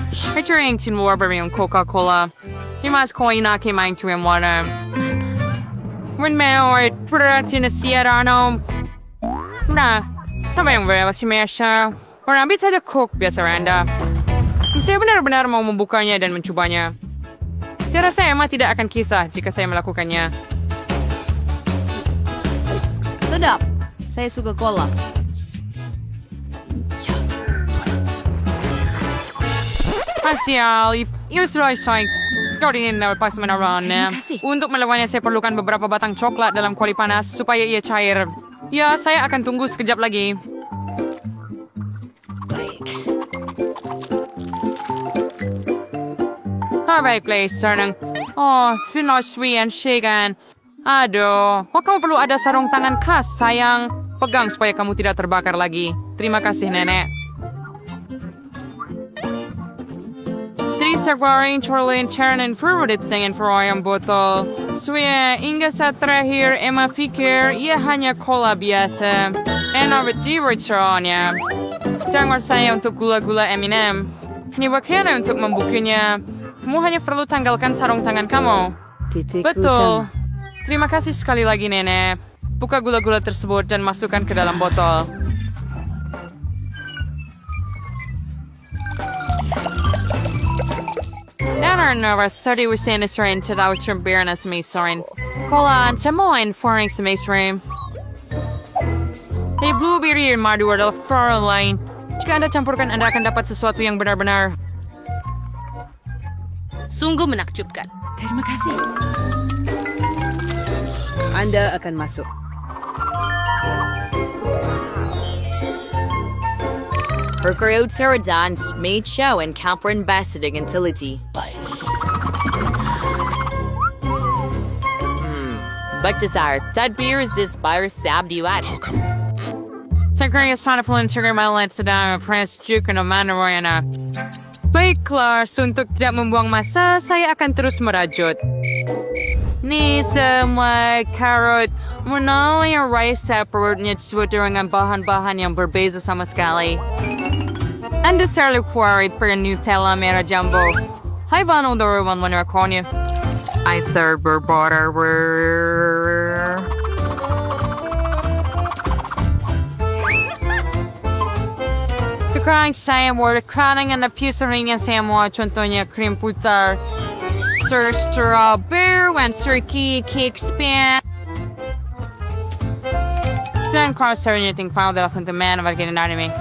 Featuring tinwarbering yung Coca-Cola. Imas ko inakimain to yung water. When may product na siya na, tama yung vera si Mesha. Orang bit saja cook biasa randa. Saya benar-benar mau membukanya dan mencobanya. Saya rasa Emma tidak akan kisah jika saya melakukannya. Sedap. Saya suka cola. Hasil, sudah saya Jordin pas menaruhnya. Untuk melawannya saya perlukan beberapa batang coklat dalam kuali panas supaya ia cair. Ya, saya akan tunggu sekejap lagi. Baiklah, Sarnang. Oh, Finoswian Shagan. Aduh, kok kamu perlu ada sarung tangan khas, sayang? Pegang supaya kamu tidak terbakar lagi. Terima kasih, Nenek. Sagwaring Charlene Chernan favorite dengan yang botol. Swia, hingga saat terakhir Emma pikir ia hanya cola biasa. Enak dipercayanya. Sangat saya untuk gula-gula M&M. Ini bagaimana untuk membukanya? Kamu hanya perlu tanggalkan sarung tangan kamu. Betul. Terima kasih sekali lagi, Nenek. Buka gula-gula tersebut dan masukkan ke dalam botol. Nervous, sorry we're saying this rain to that your bareness me sorin. Kola, chamoin foreign some rain. The blueberry and madu are of line. Jika Anda campurkan, Anda akan dapat sesuatu yang benar-benar sungguh menakjubkan. Terima kasih. Anda akan masuk. Perkreod Saradans made show and Camprin Bassidig utility. But desire, that beer is this virus sabdi at. Secretary of Santa Flynn Sugar Melon sedang Prince Duke and Amanda Royana. Baiklah, untuk tidak membuang masa, saya akan terus merajut. Ni semua karot, menawi yang rice separately sesuatu dengan bahan-bahan yang berbeza sama sekali. Anda selalu kuari per Nutella merah jumbo. Hai bano daruman menerakonya. I serve butter. Sekarang saya mau keranang and pusernya saya mau contohnya krim putar, sir strawberry, and turkey cake spin. Sen kau sernya ting final adalah untuk man bagian anime.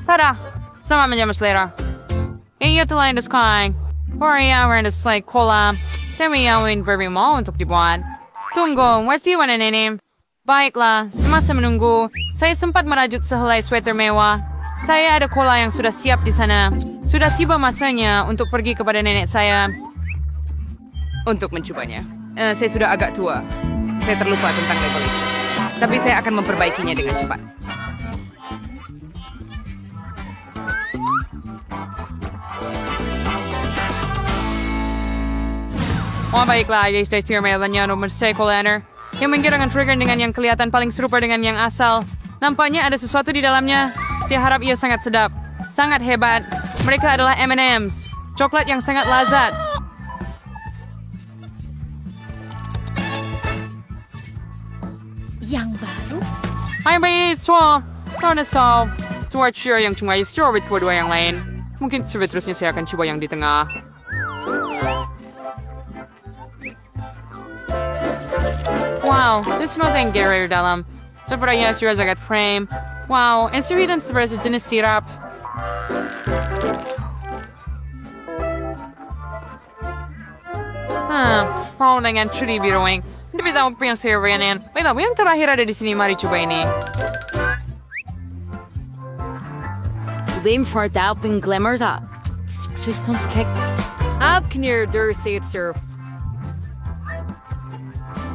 Tada, selamat menjamu selera. Ini telah diskon. Korea ada selai cola. Kami yawin very mau untuk dibuat. Tunggu, what's you want ini? Baiklah, semasa menunggu, saya sempat merajut sehelai sweater mewah. Saya ada cola yang sudah siap di sana. Sudah tiba masanya untuk pergi kepada nenek saya untuk mencobanya. Saya sudah agak tua. Saya terlupa tentang label itu. Tapi saya akan memperbaikinya dengan cepat. Oh baiklah, guys, dari melannya nomor Sekoliner. Yang menggerakkan trigger dengan yang kelihatan paling serupa dengan yang asal. Nampaknya ada sesuatu di dalamnya. Saya harap ia sangat sedap. Sangat hebat. Mereka adalah M&M's. Coklat yang sangat lazat. Yang baru? Hai bayi, soal. Karena soal. Tuat share yang cuma strawberry kedua yang lain. Mungkin seterusnya saya akan coba yang di tengah. Wow, there's nothing Gary dalam. Sepertinya sudah sangat frame. Wow, dan seperti jenis sirap. Mau dengan curi biruing. Tapi tahu apa yang saya renin. Baiklah, yang terakhir ada di sini. Mari coba ini. Blame for doubt and glimmers up. Just don't kick. Up near der sir.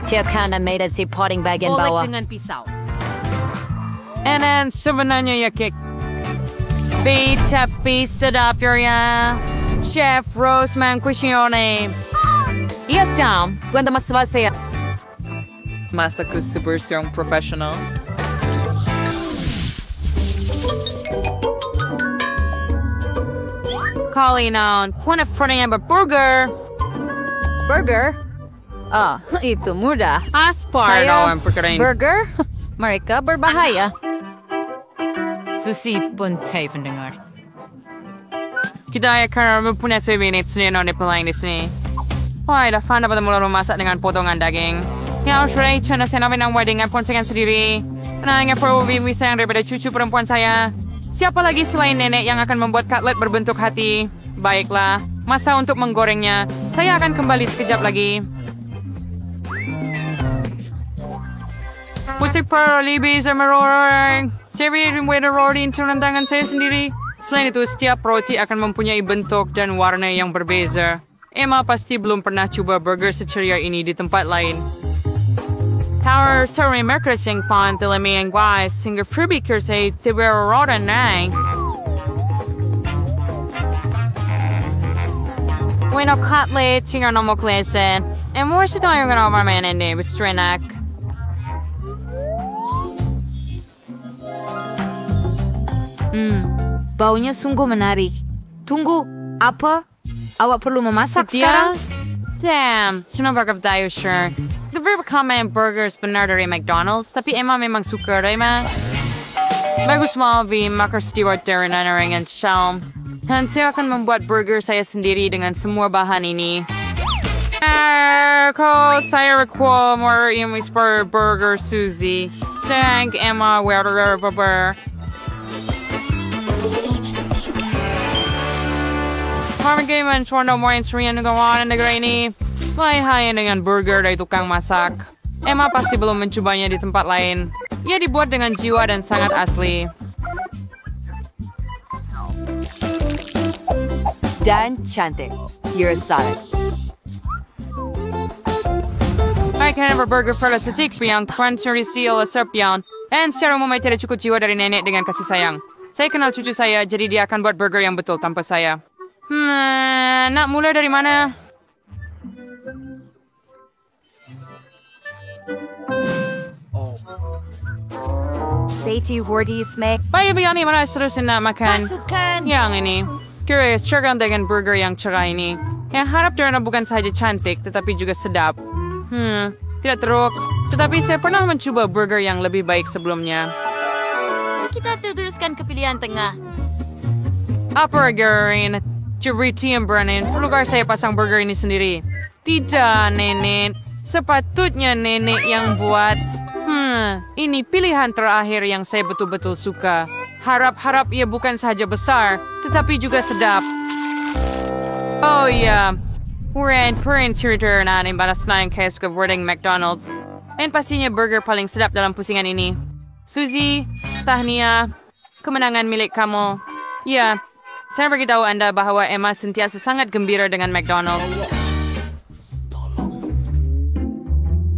Tiakana made it si potting bag in bawah. Dengan pisau. And then sebenarnya ya kick. Beta pista ya. Chef Rose Mancusione. Yes, Sam. Cuando más va a ser. Masaku Supersong Professional. Kali noon. Kuna friend niya ba burger? Burger? Ah, itu mudah. Aspar daw ang pagkain. Burger? Mereka berbahaya. Susi buntay pendengar. Kita akan mempunyai 2 minit sini noon ipalain di sini. Why, dah fan dapat mula memasak dengan potongan daging. Yang sudah itu nasi nabi ng wedding ang ponsengan sendiri. Kenanya perlu lebih sayang daripada cucu perempuan saya. Siapa lagi selain nenek yang akan membuat cutlet berbentuk hati? Baiklah, masa untuk menggorengnya. Saya akan kembali sekejap lagi. Musik para libis yang merorong. Saya beri roti dengan tangan saya sendiri. Selain itu, setiap roti akan mempunyai bentuk dan warna yang berbeza. Emma pasti belum pernah coba burger seceria ini di tempat lain. Tower sering mereka singpan telemi yang guys sehingga berpikir saya tiba roti naik. Bueno, cutlet sehingga nomor klesen. Emosi tayo nga naman man ini bestrenak. Baunya sungguh menarik. Tunggu, apa? Awak perlu memasak sekarang? Damn, sinabagap tayo sure. The very common burgers benar dari McDonald's, tapi Emma memang suka, Emma. Bagus mau makan steward dari nanaringan siya. Dan saya akan membuat burger saya sendiri dengan semua bahan ini. Kalau saya recall more imis per burger Suzy. Thank Emma, where burger. Marvin Gayman, suwarno mo yung surian ng gawa ng negara ini. Lahihayan dengan burger dari tukang masak. Emma pasti belum mencobanya di tempat lain. Ia dibuat dengan jiwa dan sangat asli. Dan cantik. You're solid. I can have a burger para sa tikpiang, crunchy seal serpiang, and secara umum ay tidak cukup jiwa dari nenek dengan kasih sayang. Saya kenal cucu saya, jadi dia akan buat burger yang betul tanpa saya. Nak mulai dari mana? Seiti hordi smek. Bayang-bayang mana seterusnya nak makan? Pasukan. Yang ini. Curious, ceragan dengan burger yang cerah ini. Yang harap dia bukan sahaja cantik, tetapi juga sedap. Tidak teruk. Tetapi saya pernah mencoba burger yang lebih baik sebelumnya. Kita teruskan ke pilihan tengah. Apa burgerin? Ceriti yang Brennan, lugar saya pasang burger ini sendiri. Tidak, nenek. Sepatutnya nenek yang buat. Ini pilihan terakhir yang saya betul-betul suka. Harap-harap ia bukan sahaja besar, tetapi juga sedap. Oh ya, Ren cerita natin balas na yung kaya suka wording McDonald's. Dan pastinya burger paling sedap dalam pusingan ini. Suzy, tahniah, kemenangan milik kamu. Ya, saya beritahu Anda bahwa Emma sentiasa sangat gembira dengan McDonald's.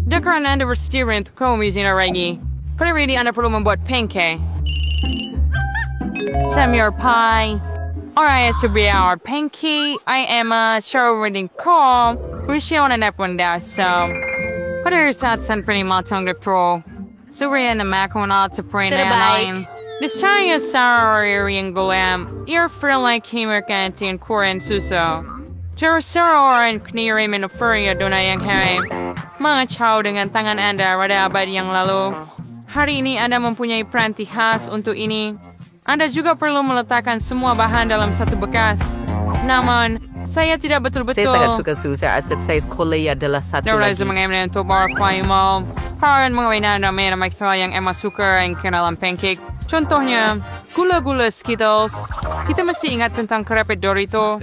Dekat Anda bersedia untuk komisinya lagi. Kali ini Anda perlu membuat pancake. Samuel pie. Alright, so be our pancake. I am sure reading call. We're showing an app one day, so. What are your thoughts on pretty much on the pro? So we're in the macaroni to print Terbaik. The Shaya Sarari and Golam, your friend like Himerkanti and Korean Suso. Jerusara and Kniri Minofuria Donayang Hai. Mga chow dengan tangan Anda pada abad yang lalu. Hari ini Anda mempunyai peranti khas untuk ini. Anda juga perlu meletakkan semua bahan dalam satu bekas. Namun, saya tidak betul-betul. Saya sangat suka susu. Aset saya sekolah adalah satu lagi. Saya mengambil untuk bar mo. Para mengawinkan nama yang Emma suka yang kenalan pancake. Contohnya, gula-gula Skittles. Kita mesti ingat tentang krepet Dorito.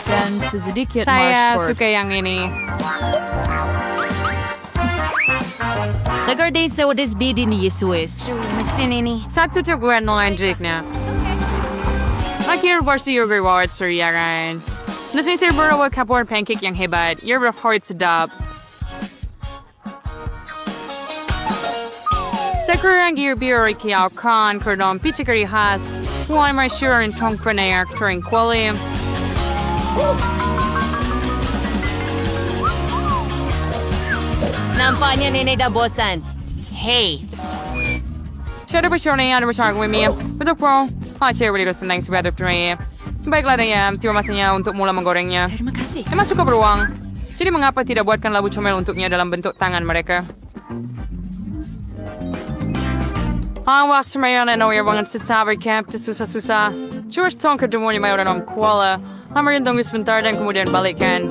Dan sedikit Saya marshmallow. suka yang ini. Segar din sa wadis bidi ni Yesus. Mesin ini. Satu teguran lanjutnya. Akhir versi yung reward sir yaran. Lasing sir barawa kapor pancake yang hebat. Your heart sedap. Sekarang beer kiao kan kerdom pichikari has. Why my sure and tong pranay during quali. Nampaknya nenek dah bosan. Hey. Siya na ba siya na yan? Ano ba siya gawin niya? Betul po. Saya beri senang sebagai tray. Baiklah Daya, tiba masanya untuk mula menggorengnya. Terima kasih. Emma suka beruang. Jadi mengapa tidak buatkan labu comel untuknya dalam bentuk tangan mereka? Waktu mereka naik banget sesabar camp susah-susah. Cuma setong ketemunya mereka orang kuala. Amarin tunggu sebentar dan kemudian balikkan.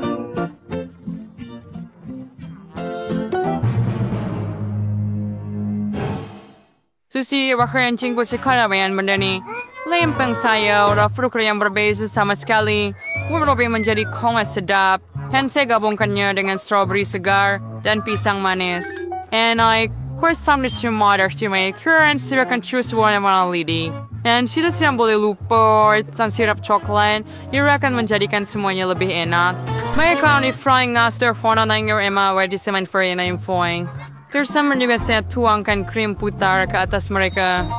Susi, wakil cinggu sekolah bayan benda ni. Lempeng saya, orang fruit yang berbeza sama sekali. Beberapa menjadi kongas sedap. Dan saya gabungkannya dengan strawberry segar dan pisang manis. Enak. Course some modern to make current syrup and choose one and one lady. And she doesn't boleh lupa dan sirup coklat. Ia akan menjadikan semuanya lebih enak. Mereka di frying nastar fona nangir Emma where di semen for yang foing. Tersama juga saya tuangkan krim putar ke atas mereka.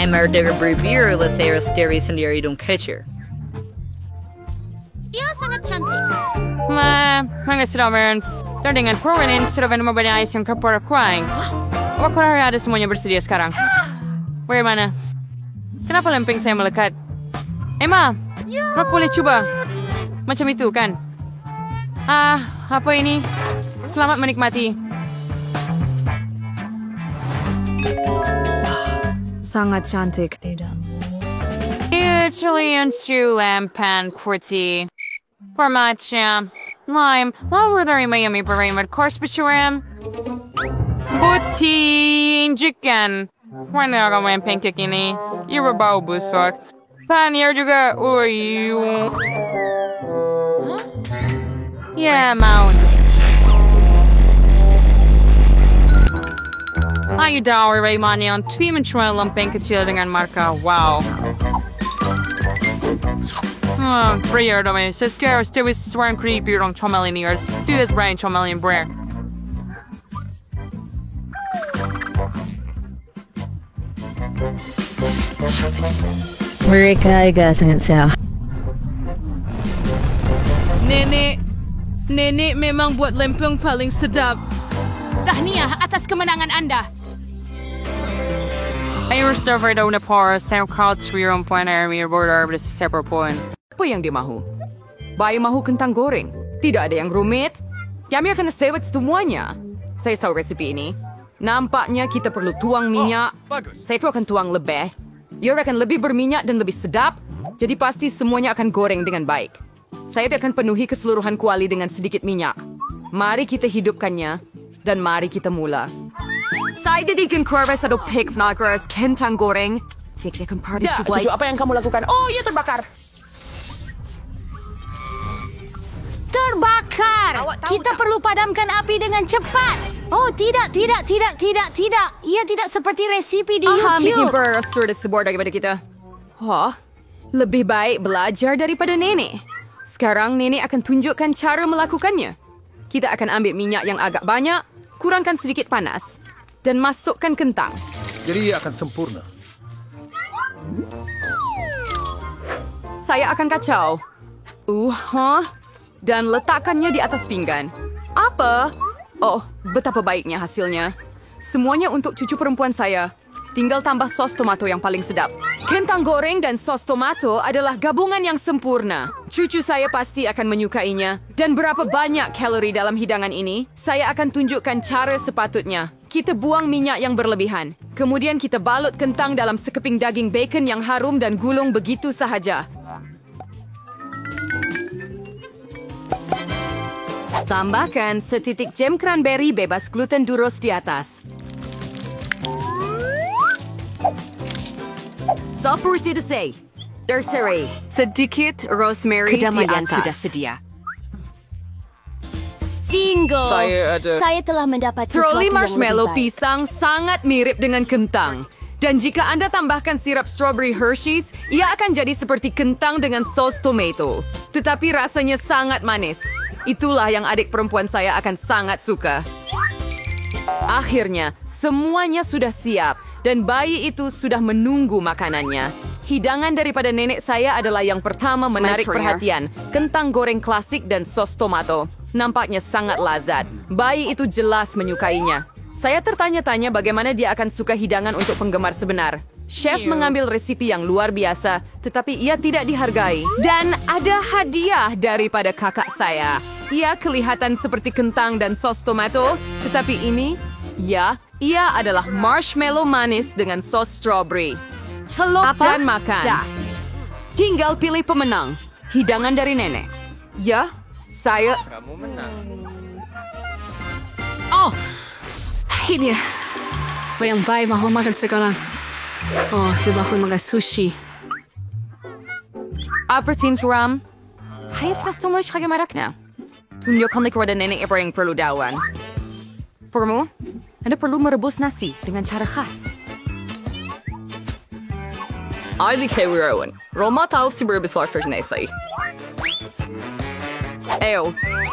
Emma dia berbiru lah saya sendiri sendiri dong kecil. Ia sangat cantik. Mga sedang dan dengan Provenin sudah membanyak yang kapur crying. Waktu ada semuanya bersedia sekarang. Bagaimana? Kenapa lempeng saya melekat? Emma, Rock boleh coba. Macam itu kan? Apa ini? Selamat menikmati. Sangat cantik. Italian stew lamb pan kurti. Formaggia. Lime. What were there in Miami Barima? Course Bichuram? Butin chicken. Wala ka may pancake ini. Ibabaw busok. Panier juga. Uy. Yeah, mount. Ay daw ay money on tweem and trail lumping kecil dengan marka. Wow. Prayer to me. So scared still is swearing creepy on chomelin ears. Do this brain chomelin brer. Mereka agak sangat sah. Nenek memang buat lempeng paling sedap. Tahniah atas kemenangan Anda. Ayo Christopher daw na par sa crowd swirong point army border with a separate point. Apa yang dia mahu? Bayi mahu kentang goreng. Tidak ada yang rumit. Kami akan sewet semuanya. Saya tahu resepi ini. Nampaknya kita perlu tuang minyak. Saya akan tuang lebih. Ia akan lebih berminyak dan lebih sedap. Jadi pasti semuanya akan goreng dengan baik. Saya akan penuhi keseluruhan kuali dengan sedikit minyak. Mari kita hidupkannya. Dan mari kita mula. Saya jadikan kurva satu pig nagras kentang goreng. Saya akan partisipasi. Apa yang kamu lakukan? Oh, ia terbakar. Terbakar! Kita perlu padamkan api dengan cepat. Oh, tidak. Ia tidak seperti resipi di Ambil YouTube. berasur di sebuah daripada kita. Lebih baik belajar daripada nenek. Sekarang nenek akan tunjukkan cara melakukannya. Kita akan ambil minyak yang agak banyak, kurangkan sedikit panas, dan masukkan kentang. Jadi ia akan sempurna. Saya akan kacau. Dan letakkannya di atas pinggan. Apa? Oh, betapa baiknya hasilnya. Semuanya untuk cucu perempuan saya. Tinggal tambah sos tomato yang paling sedap. Kentang goreng dan sos tomato adalah gabungan yang sempurna. Cucu saya pasti akan menyukainya. Dan berapa banyak kalori dalam hidangan ini? Saya akan tunjukkan cara sepatutnya. Kita buang minyak yang berlebihan. Kemudian kita balut kentang dalam sekeping daging bacon yang harum dan gulung begitu sahaja. Tambahkan setitik jam cranberry bebas gluten duros di atas. Seperti disay. Terserai. Sedikit rosemary di atas. Sudah sedia. Bingo! Saya telah mendapat sesuatu Troli yang marshmallow lebih baik. pisang sangat mirip dengan kentang. Dan jika Anda tambahkan sirap strawberry Hershey's, ia akan jadi seperti kentang dengan sos tomato. Tetapi rasanya sangat manis. Itulah yang adik perempuan saya akan sangat suka. Akhirnya, semuanya sudah siap dan bayi itu sudah menunggu makanannya. Hidangan daripada nenek saya adalah yang pertama menarik perhatian. Kentang goreng klasik dan sos tomato. Nampaknya sangat lazat. Bayi itu jelas menyukainya. Saya tertanya-tanya bagaimana dia akan suka hidangan untuk penggemar sebenar. Chef mengambil resipi yang luar biasa, tetapi ia tidak dihargai. Dan ada hadiah daripada kakak saya. Ia kelihatan seperti kentang dan sos tomato, tetapi ini, ia adalah marshmallow manis dengan sos strawberry. Celup dan makan. Tinggal pilih pemenang. Hidangan dari nenek. Ya, saya... Oh, ini. Bayang baik mahu makan sekarang. Oh, coba aku makan sushi. Apa sinturam? Hayaf nafsu mo siya marakna. Tunjukkan kepada nenek apa yang perlu dawan. Permu, Anda perlu merebus nasi dengan cara khas. Aili kewirawan. Roma tahu si berbis wafer nasi.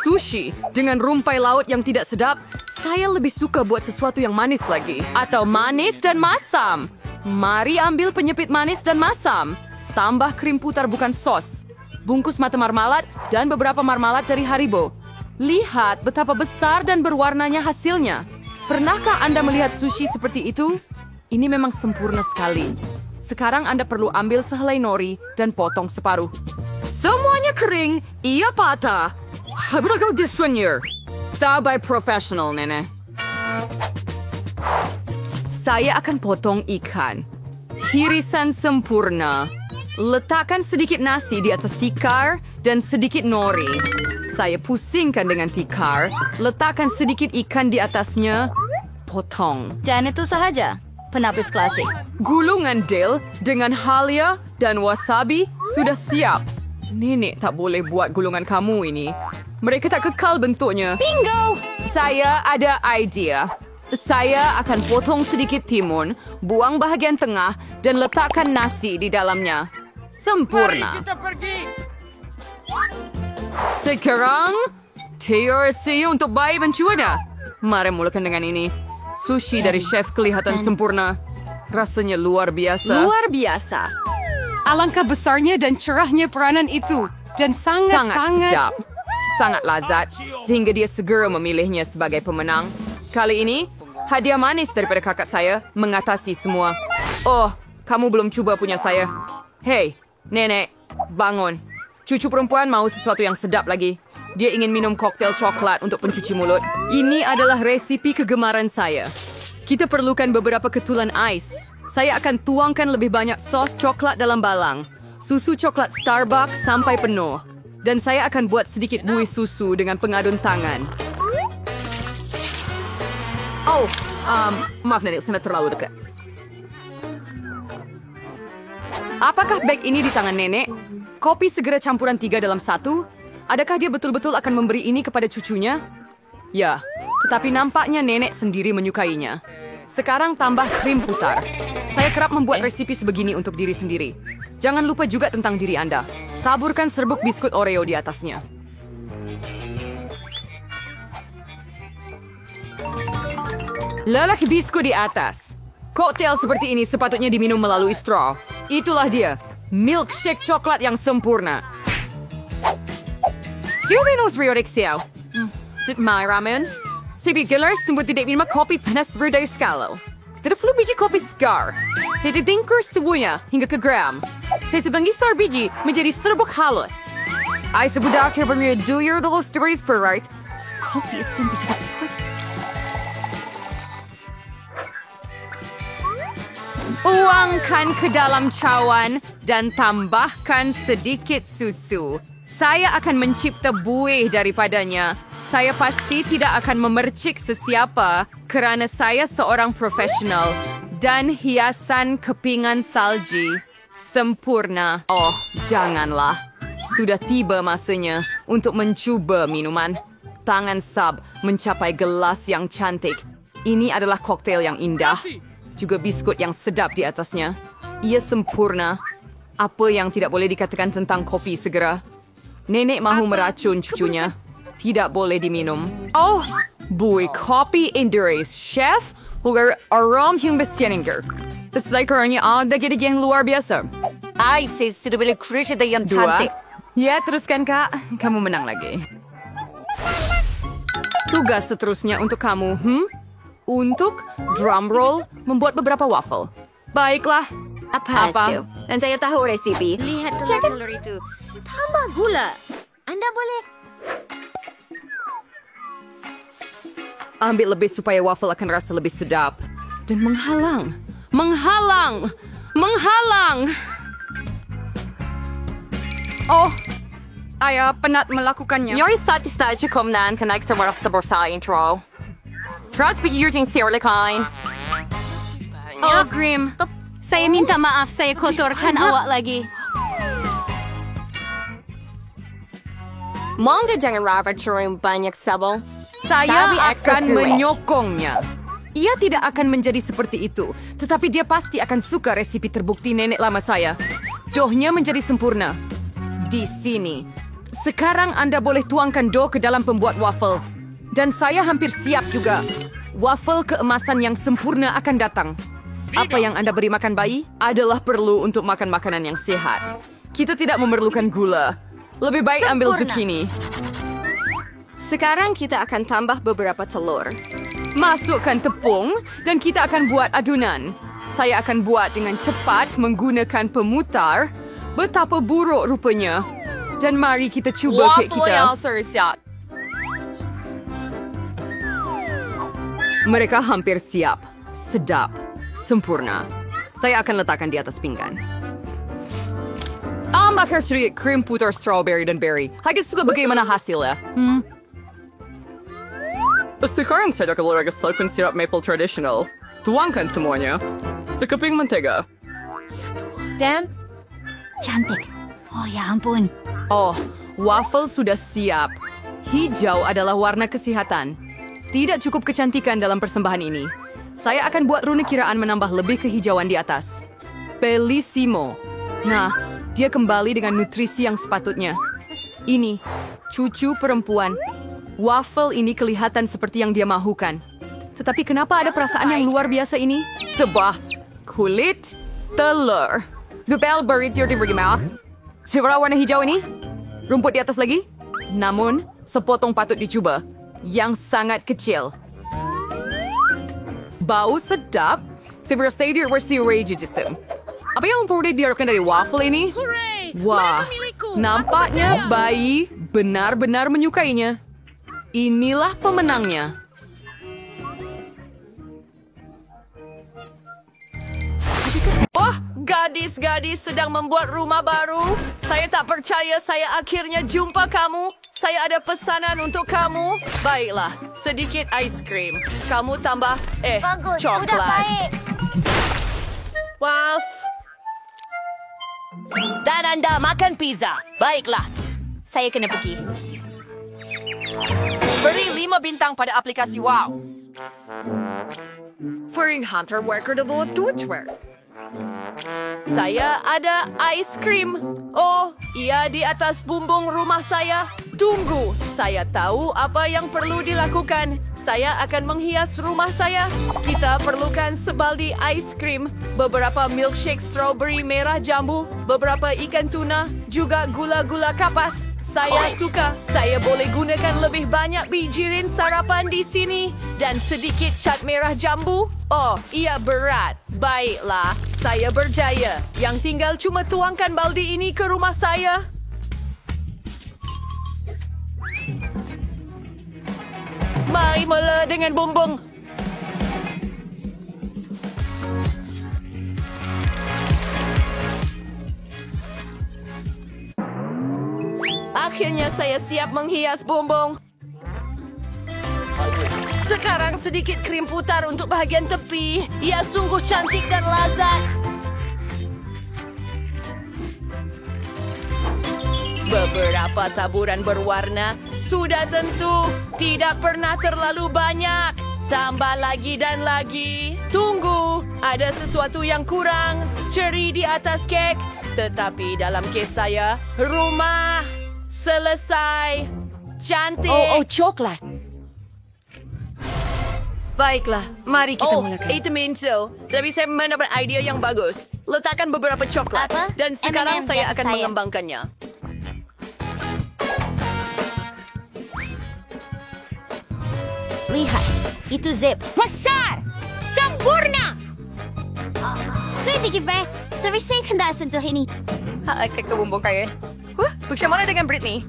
Sushi dengan rumpai laut yang tidak sedap. Saya lebih suka buat sesuatu yang manis lagi. Atau manis dan masam. Mari ambil penyepit manis dan masam. Tambah krim putar bukan sos. Bungkus mata marmalat dan beberapa marmalat dari Haribo. Lihat betapa besar dan berwarnanya hasilnya. Pernahkah Anda melihat sushi seperti itu? Ini memang sempurna sekali. Sekarang Anda perlu ambil sehelai nori dan potong separuh. Semuanya kering, ia patah. Beragau disunier. Sabai profesional, nenek. Saya akan potong ikan. Hirisan sempurna. Letakkan sedikit nasi di atas tikar dan sedikit nori. Saya pusingkan dengan tikar. Letakkan sedikit ikan di atasnya. Potong. Dan itu sahaja. Penapis klasik. Gulungan dill dengan halia dan wasabi sudah siap. Nenek tak boleh buat gulungan kamu ini. Mereka tak kekal bentuknya. Bingo! Saya ada idea. Saya akan potong sedikit timun, buang bahagian tengah, dan letakkan nasi di dalamnya. Sempurna. Sekarang, TRC untuk bayi mencuada. Mari mulakan dengan ini. Sushi dari chef kelihatan sempurna. Rasanya luar biasa. Luar biasa. Alangkah besarnya dan cerahnya peranan itu. Dan sangat sedap. Sangat lazat, sehingga dia segera memilihnya sebagai pemenang. Kali ini, hadiah manis daripada kakak saya mengatasi semua. Oh, kamu belum cuba punya saya. Hei, nenek, bangun. Cucu perempuan mau sesuatu yang sedap lagi. Dia ingin minum koktail coklat untuk pencuci mulut. Ini adalah resipi kegemaran saya. Kita perlukan beberapa ketulan ais. Saya akan tuangkan lebih banyak sos coklat dalam balang. Susu coklat Starbucks sampai penuh. Dan saya akan buat sedikit buih susu dengan pengadun tangan. Oh, maaf nenek, saya terlalu dekat. Apakah bag ini di tangan nenek? Kopi segera campuran 3 dalam 1? Adakah dia betul-betul akan memberi ini kepada cucunya? Ya, tetapi nampaknya nenek sendiri menyukainya. Sekarang tambah krim putar. Saya kerap membuat resipi sebegini untuk diri sendiri. Jangan lupa juga tentang diri Anda. Taburkan serbuk biskut Oreo di atasnya. Lelaki biskut di atas. Koktail seperti ini sepatutnya diminum melalui straw. Itulah dia, milkshake coklat yang sempurna. Siapa yang riorik siau? My ramen? Saya pikirlah semua tidak minum kopi panas berdaya skalo. Tidak perlu biji kopi Scar. Saya ditingkur semuanya hingga ke gram. Saya sebangkisar biji menjadi serbuk halus. Saya sebudak yang bernilai $2 per right. Kopi isin biji disebut. Tuangkan ke dalam cawan dan tambahkan sedikit susu. Saya akan mencipta buih daripadanya. Saya pasti tidak akan memercik sesiapa kerana saya seorang profesional. Dan hiasan kepingan salji. Sempurna. Oh, janganlah. Sudah tiba masanya untuk mencuba minuman. Tangan Sab mencapai gelas yang cantik. Ini adalah koktail yang indah. Juga biskut yang sedap di atasnya. Ia sempurna. Apa yang tidak boleh dikatakan tentang kopi segera? Nenek mahu meracun cucunya. Tidak boleh diminum. Oh, buih kopi Indonesia, chef. Hugar aram yang besieninger. Selayaknya ada gede yang luar biasa. Saya sudah boleh kerja dengan 2. cantik. Ya, teruskan kak. Kamu menang lagi. Tugas seterusnya untuk kamu, Untuk drumroll membuat beberapa waffle. Baiklah. Apa? Apa? Itu? Dan saya tahu resipi. Lihat telur-telur itu. Tambah gula. Anda boleh... Ambil lebih supaya waffle akan rasa lebih sedap. Dan menghalang. Menghalang! Menghalang! Oh, saya penat melakukannya. Jag är satisfied komnan kan jag vara borsa intro. Trots begärting sirlikain. Oh, Grim. Saya minta maaf, saya kotorkan awak lagi. Manga jangan rapat curing banyak sabon. Saya Tapi extra akan fluid. menyokongnya. Ia tidak akan menjadi seperti itu, tetapi dia pasti akan suka resipi terbukti nenek lama saya. Doughnya menjadi sempurna. Di sini. Sekarang Anda boleh tuangkan dough ke dalam pembuat waffle. Dan saya hampir siap juga. Waffle keemasan yang sempurna akan datang. Apa yang Anda beri makan bayi adalah perlu untuk makan makanan yang sehat. Kita tidak memerlukan gula. Lebih baik ambil zucchini. Sekarang kita akan tambah beberapa telur. Masukkan tepung dan kita akan buat adunan. Saya akan buat dengan cepat menggunakan pemutar. Betapa buruk rupanya. Dan mari kita cuba kek kita. siap. Mereka hampir siap. Sedap. Sempurna. Saya akan letakkan di atas pinggan. Makan sedikit krim putar strawberry dan berry. Saya suka bagaimana hasilnya. Sekarang saya akan letakkan sirup maple tradisional. Tuangkan semuanya. Sekeping mentega. Dan cantik. Oh ya ampun. Oh, waffle sudah siap. Hijau adalah warna kesehatan. Tidak cukup kecantikan dalam persembahan ini. Saya akan buat rune kiraan menambah lebih kehijauan di atas. Bellissimo. Nah, dia kembali dengan nutrisi yang sepatutnya. Ini, cucu perempuan. Waffle ini kelihatan seperti yang dia mahukan. Tetapi kenapa ada perasaan yang luar biasa ini? Sebuah kulit telur. Lupel burrito diberi mawak. Coba warna hijau ini. Rumput di atas lagi. Namun, sepotong patut dicoba. Yang sangat kecil. Bau sedap. Saya stadium versi Reggism. Apa yang perlu diharapkan dari waffle ini? Wah, nampaknya bayi benar-benar menyukainya. Inilah pemenangnya. Oh, gadis-gadis sedang membuat rumah baru. Saya tak percaya saya akhirnya jumpa kamu. Saya ada pesanan untuk kamu. Baiklah, sedikit ice cream. Kamu tambah, Bagus, coklat. sudah baik. Waf. Dan Anda makan pizza. Baiklah. Saya kena pergi. Beri 5 bintang pada aplikasi Wow. För hunter worker the Lord Deutschwerk. Saya ada ice cream. Oh, ia di atas bumbung rumah saya. Tunggu, saya tahu apa yang perlu dilakukan. Saya akan menghias rumah saya. Kita perlukan sebaldi ice cream, beberapa milkshake strawberry merah jambu, beberapa ikan tuna, juga gula-gula kapas. Saya suka. Saya boleh gunakan lebih banyak bijirin sarapan di sini. Dan sedikit cat merah jambu. Oh, ia berat. Baiklah, saya berjaya. Yang tinggal cuma tuangkan baldi ini ke rumah saya. Mari mula dengan bumbung. Akhirnya saya siap menghias bumbung. Sekarang sedikit krim putar untuk bahagian tepi. Ia sungguh cantik dan lazat. Beberapa taburan berwarna. Sudah tentu. Tidak pernah terlalu banyak. Tambah lagi dan lagi. Tunggu. Ada sesuatu yang kurang. Ceri di atas kek. Tetapi dalam kes saya, rumah selesai. Cantik. Oh, coklat. Baiklah, mari kita mulakan. Itu Minto. Tapi saya mendapat idea yang bagus. Letakkan beberapa coklat. Apa? Dan sekarang M&M saya yang akan saya. mengembangkannya. Lihat, itu zip. Besar! Sempurna! Saya fikir baik, tapi saya hendak sentuh ini. Kakak bumbung kaya. Bagaimana dengan Britney?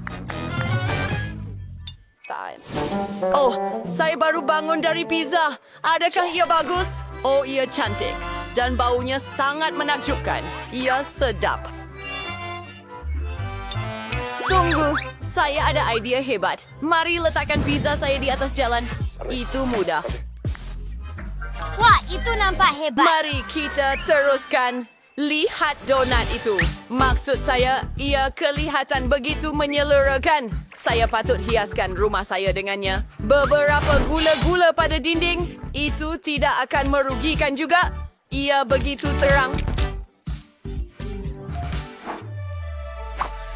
Oh, saya baru bangun dari pizza. Adakah ia bagus? Oh, ia cantik. Dan baunya sangat menakjubkan. Ia sedap. Tunggu, saya ada idea hebat. Mari letakkan pizza saya di atas jalan. Itu mudah. Wah, itu nampak hebat. Mari kita teruskan. Lihat donat itu. Maksud saya, ia kelihatan begitu menyeluruhkan. Saya patut hiaskan rumah saya dengannya. Beberapa gula-gula pada dinding. Itu tidak akan merugikan juga. Ia begitu terang.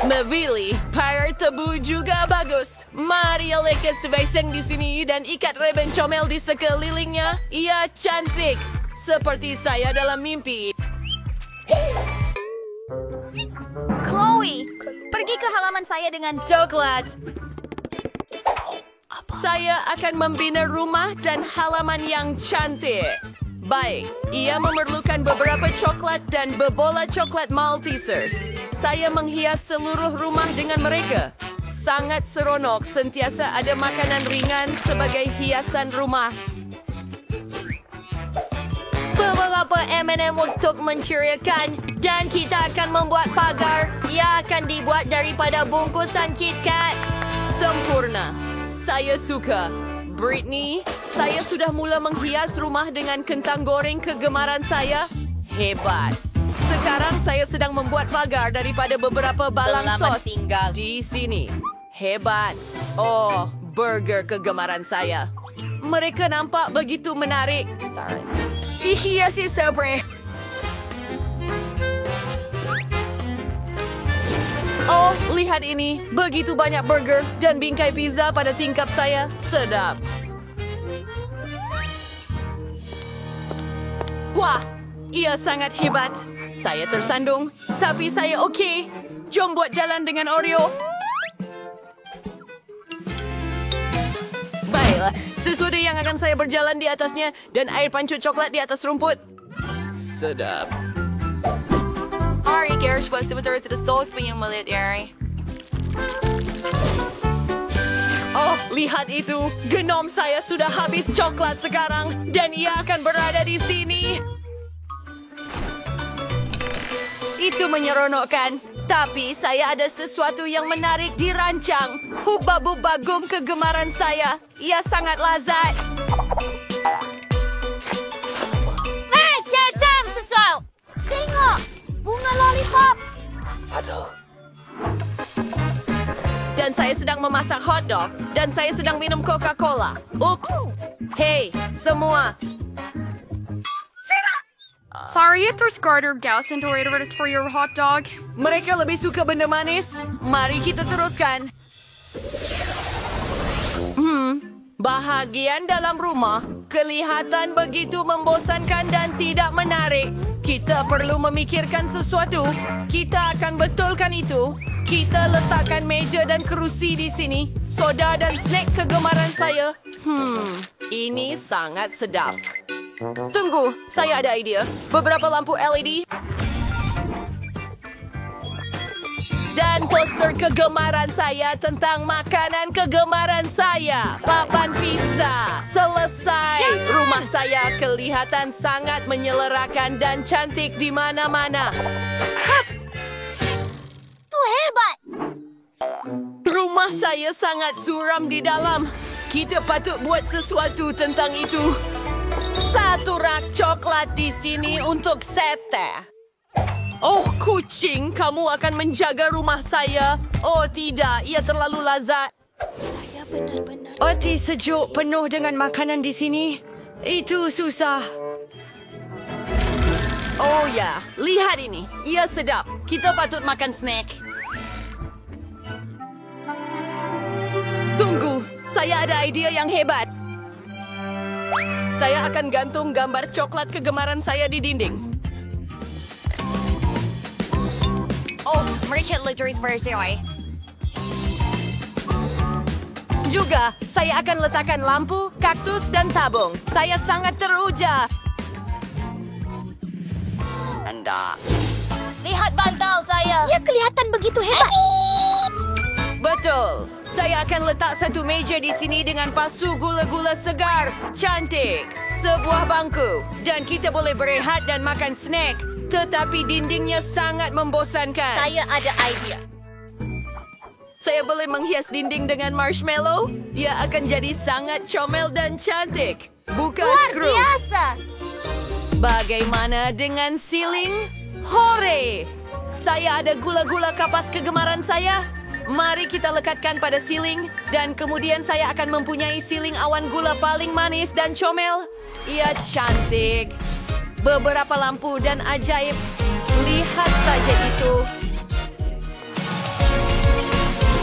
Memilih pair tebu juga bagus. Mari lekas sebeseng di sini dan ikat reben comel di sekelilingnya. Ia cantik. Seperti saya dalam mimpi. Chloe, pergi ke halaman saya dengan coklat. Saya akan membina rumah dan halaman yang cantik. Baik, ia memerlukan beberapa coklat dan bebola coklat Maltesers. Saya menghias seluruh rumah dengan mereka. Sangat seronok sentiasa ada makanan ringan sebagai hiasan rumah. Beberapa M&M untuk menceriakan dan kita akan membuat pagar. Ia akan dibuat daripada bungkusan KitKat. Sempurna. Saya suka. Britney, saya sudah mula menghias rumah dengan kentang goreng kegemaran saya. Hebat. Sekarang saya sedang membuat pagar daripada beberapa balang sos di sini. Hebat. Oh, burger kegemaran saya. Mereka nampak begitu menarik. Iya sih, Sabre. Oh, lihat ini. Begitu banyak burger dan bingkai pizza pada tingkap saya. Sedap. Wah, ia sangat hebat. Saya tersandung, tapi saya okey. Jom buat jalan dengan Oreo. Baiklah, sesuatu yang akan saya berjalan di atasnya dan air pancut coklat di atas rumput. Sedap. Ari, kaya supposed to betul to the sauce pa yung malit, Ari. Oh, lihat itu. Genom saya sudah habis coklat sekarang dan ia akan berada di sini. Itu menyeronokkan. Tapi saya ada sesuatu yang menarik dirancang. Hubabu bagum kegemaran saya. Ia sangat lazat. Jam sesuatu. Tengok, bunga lollipop. Aduh. Dan saya sedang memasak hotdog. Dan saya sedang minum Coca-Cola. Ups. Hey, semua. Sorry, there's garter gas into it for your hot dog. Mereka lebih suka benda manis. Mari kita teruskan. Bahagian dalam rumah kelihatan begitu membosankan dan tidak menarik. Kita perlu memikirkan sesuatu. Kita akan betulkan itu. Kita letakkan meja dan kerusi di sini. Soda dan snack kegemaran saya. Ini sangat sedap. Tunggu, saya ada idea. Beberapa lampu LED. Dan poster kegemaran saya tentang makanan kegemaran saya. Papan pizza. Selesai. Rumah saya kelihatan sangat menyelerakan dan cantik di mana-mana. Itu hebat. Rumah saya sangat suram di dalam. Kita patut buat sesuatu tentang itu. Satu rak coklat di sini untuk sete. Oh, kucing, kamu akan menjaga rumah saya. Oh, tidak, ia terlalu lazat. Saya benar-benar... Oti sejuk penuh dengan makanan di sini. Itu susah. Oh ya, lihat ini. Ia sedap. Kita patut makan snack. Tunggu, saya ada idea yang hebat. Saya akan gantung gambar coklat kegemaran saya di dinding. Oh, mereka luxuries versi, Juga, saya akan letakkan lampu, kaktus, dan tabung. Saya sangat teruja. indah. Lihat bantal saya. Ia kelihatan begitu hebat. Betul. Saya akan letak satu meja di sini dengan pasu gula-gula segar. Cantik. Sebuah bangku. Dan kita boleh berehat dan makan snack. Tetapi dindingnya sangat membosankan. Saya ada idea. Saya boleh menghias dinding dengan marshmallow. Ia akan jadi sangat comel dan cantik. Buka Luar skru. biasa. Bagaimana dengan ceiling? Hore! Saya ada gula-gula kapas kegemaran saya. Mari kita lekatkan pada ceiling. Dan kemudian saya akan mempunyai ceiling awan gula paling manis dan comel. Ia cantik. Beberapa lampu dan ajaib. Lihat saja itu.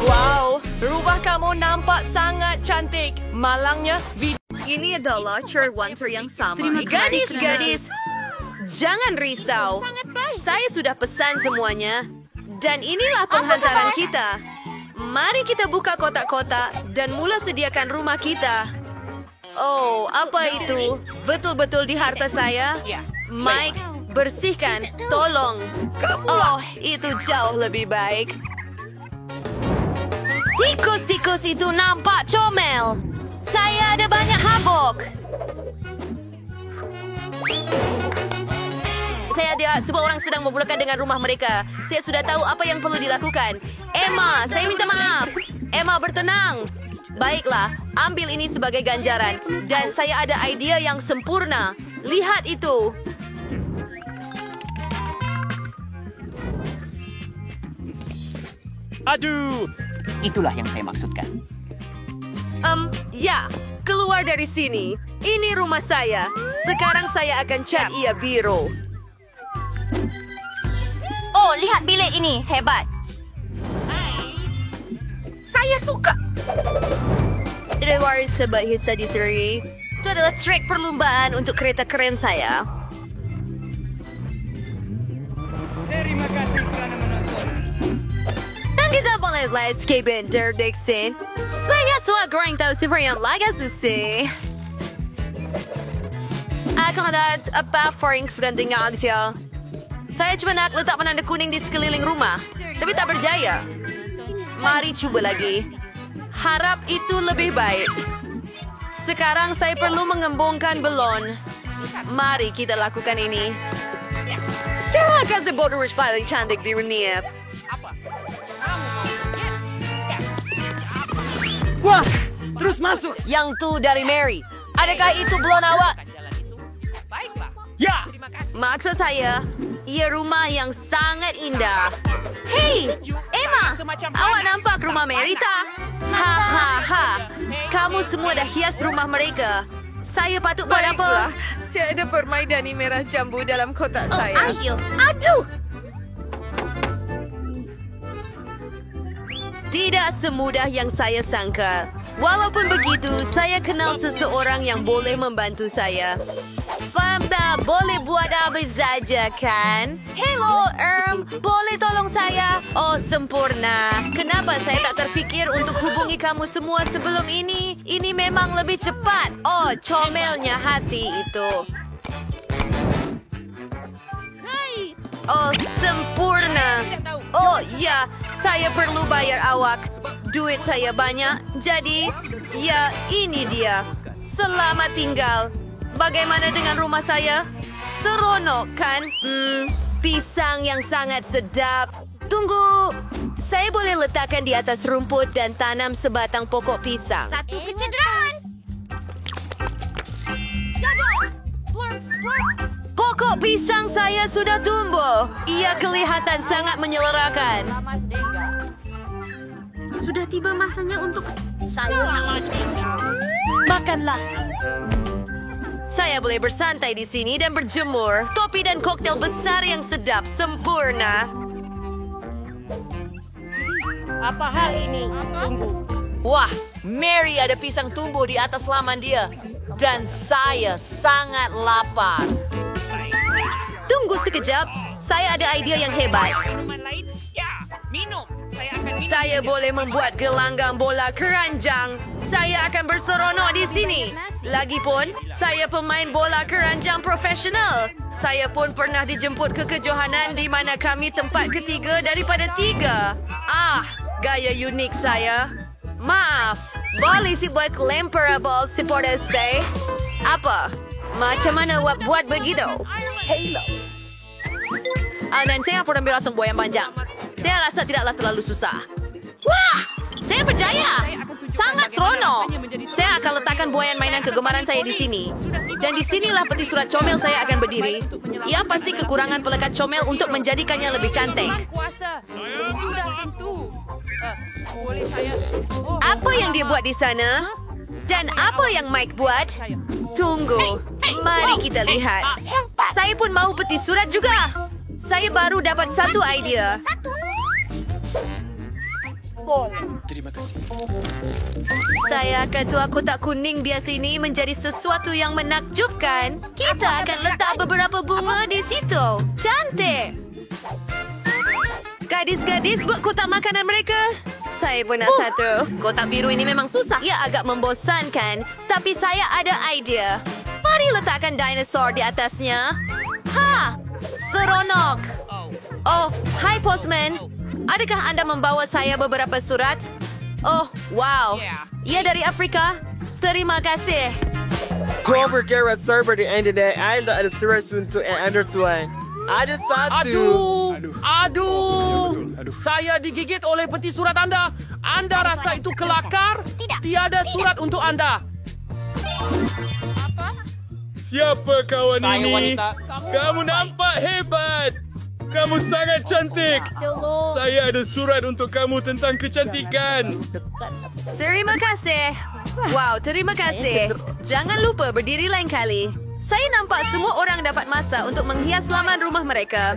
Wow, rumah kamu nampak sangat cantik. Malangnya, Ini adalah chair wanter yang sama. Gadis-gadis, jangan risau. Saya sudah pesan semuanya. Dan inilah penghantaran kita. Mari kita buka kotak-kotak dan mula sediakan rumah kita. Oh, apa itu? Betul-betul di harta saya? Mike, bersihkan. Tolong. Oh, itu jauh lebih baik. Tikus-tikus itu nampak comel. Saya ada banyak habuk. Saya lihat semua orang sedang memulakan dengan rumah mereka. Saya sudah tahu apa yang perlu dilakukan. Emma, saya minta maaf. Emma, bertenang. Baiklah, ambil ini sebagai ganjaran. Dan saya ada idea yang sempurna. Lihat itu. Aduh, itulah yang saya maksudkan. Ya, keluar dari sini. Ini rumah saya. Sekarang saya akan cat ia biru. Oh, lihat bilik ini. Hebat. Saya suka. Reward sebagai hisa di seri. Itu adalah trek perlombaan untuk kereta keren saya. Terima kasih kerana menonton. Dan kita boleh let's keep it there, Dixon. Sebagai suara goreng tahu seperti yang lagi susi. Aku ada apa foreign friend dengan Axel. Saya cuma nak letak penanda kuning di sekeliling rumah. Tapi tak berjaya. Mari cuba lagi. Harap itu lebih baik. Sekarang saya perlu mengembungkan belon. Mari kita lakukan ini. Jangan kasih border paling cantik di dunia. Wah, terus masuk. Yang tu dari Mary. Adakah itu belon awak? Ya. Maksud saya, ia rumah yang sangat indah. Hei, Emma, awak nampak rumah Mary tak? Ha. Kamu semua dah hias rumah mereka. Saya patut buat apa? Saya ada permaidani merah jambu dalam kotak saya. Aduh. Tidak semudah yang saya sangka. Walaupun begitu, saya kenal seseorang yang boleh membantu saya. Faham tak? Boleh buat apa saja, kan? Hello, boleh tolong saya? Oh, sempurna. Kenapa saya tak terfikir untuk hubungi kamu semua sebelum ini? Ini memang lebih cepat. Oh, comelnya hati itu. Oh, sempurna. Oh, ya. Saya perlu bayar awak. Duit saya banyak. Jadi, ya, ini dia. Selamat tinggal. Bagaimana dengan rumah saya? Seronok, kan? Pisang yang sangat sedap. Tunggu. Saya boleh letakkan di atas rumput dan tanam sebatang pokok pisang. Satu kecederaan. Pokok pisang saya sudah tumbuh. Ia kelihatan sangat menyelerakan. Sudah tiba masanya untuk Makanlah. Saya boleh bersantai di sini dan berjemur. Topi dan koktail besar yang sedap. Sempurna. Apa hal ini? Tunggu. Wah, Mary ada pisang tumbuh di atas laman dia. Dan saya sangat lapar. Tunggu sekejap. Saya ada ide yang hebat. saya boleh membuat gelanggang bola keranjang, saya akan berseronok di sini. Lagipun, saya pemain bola keranjang profesional. Saya pun pernah dijemput ke kejohanan di mana kami tempat ketiga daripada 3. Gaya unik saya. Maaf, boleh si buat lemperable supporters say? Apa? Macam mana awak buat begitu? Dan saya pun ambil rasa buah yang panjang. Saya rasa tidaklah terlalu susah. Wah! Saya berjaya! Sangat seronok! Saya akan letakkan buayan mainan kegemaran saya di sini. Dan di sinilah peti surat comel saya akan berdiri. Ia pasti kekurangan pelekat comel untuk menjadikannya lebih cantik. Apa yang dia buat di sana? Dan apa yang Mike buat? Tunggu. Mari kita lihat. Saya pun mahu peti surat juga. Saya baru dapat satu idea. Terima kasih. Saya akan tuak kotak kuning biasa ini menjadi sesuatu yang menakjubkan. Kita akan letak beberapa bunga di situ. Cantik. Gadis-gadis buat kotak makanan mereka. Saya pun nak satu. Kotak biru ini memang susah. Ia agak membosankan. Tapi saya ada idea. Mari letakkan dinosaur di atasnya. Seronok. Oh, hai postman. Adakah anda membawa saya beberapa surat? Oh, wow. Ia dari Afrika. Terima kasih. Clover Gara server di internet. Ada surat untuk anda tuan. Ada satu. Aduh. Saya digigit oleh peti surat Anda. Anda rasa itu kelakar? Tiada surat untuk Anda. Siapa kawan ini? Kamu nampak hebat. Kamu sangat cantik. Saya ada surat untuk kamu tentang kecantikan. Terima kasih. Wow, terima kasih. Jangan lupa berdiri lain kali. Saya nampak semua orang dapat masa untuk menghias laman rumah mereka.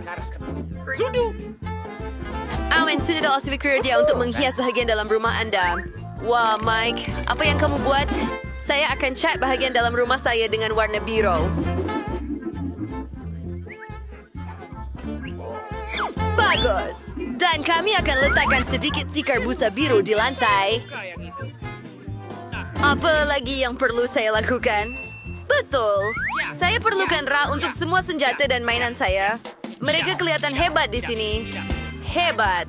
Awen sudah dah fikir dia untuk menghias bahagian dalam rumah anda. Wah, Mike, apa yang kamu buat? Saya akan cat bahagian dalam rumah saya dengan warna biru. Bagus. Dan kami akan letakkan sedikit tikar busa biru di lantai. Apa lagi yang perlu saya lakukan? Betul. Saya perlukan rak untuk semua senjata dan mainan saya. Mereka kelihatan hebat di sini. Hebat.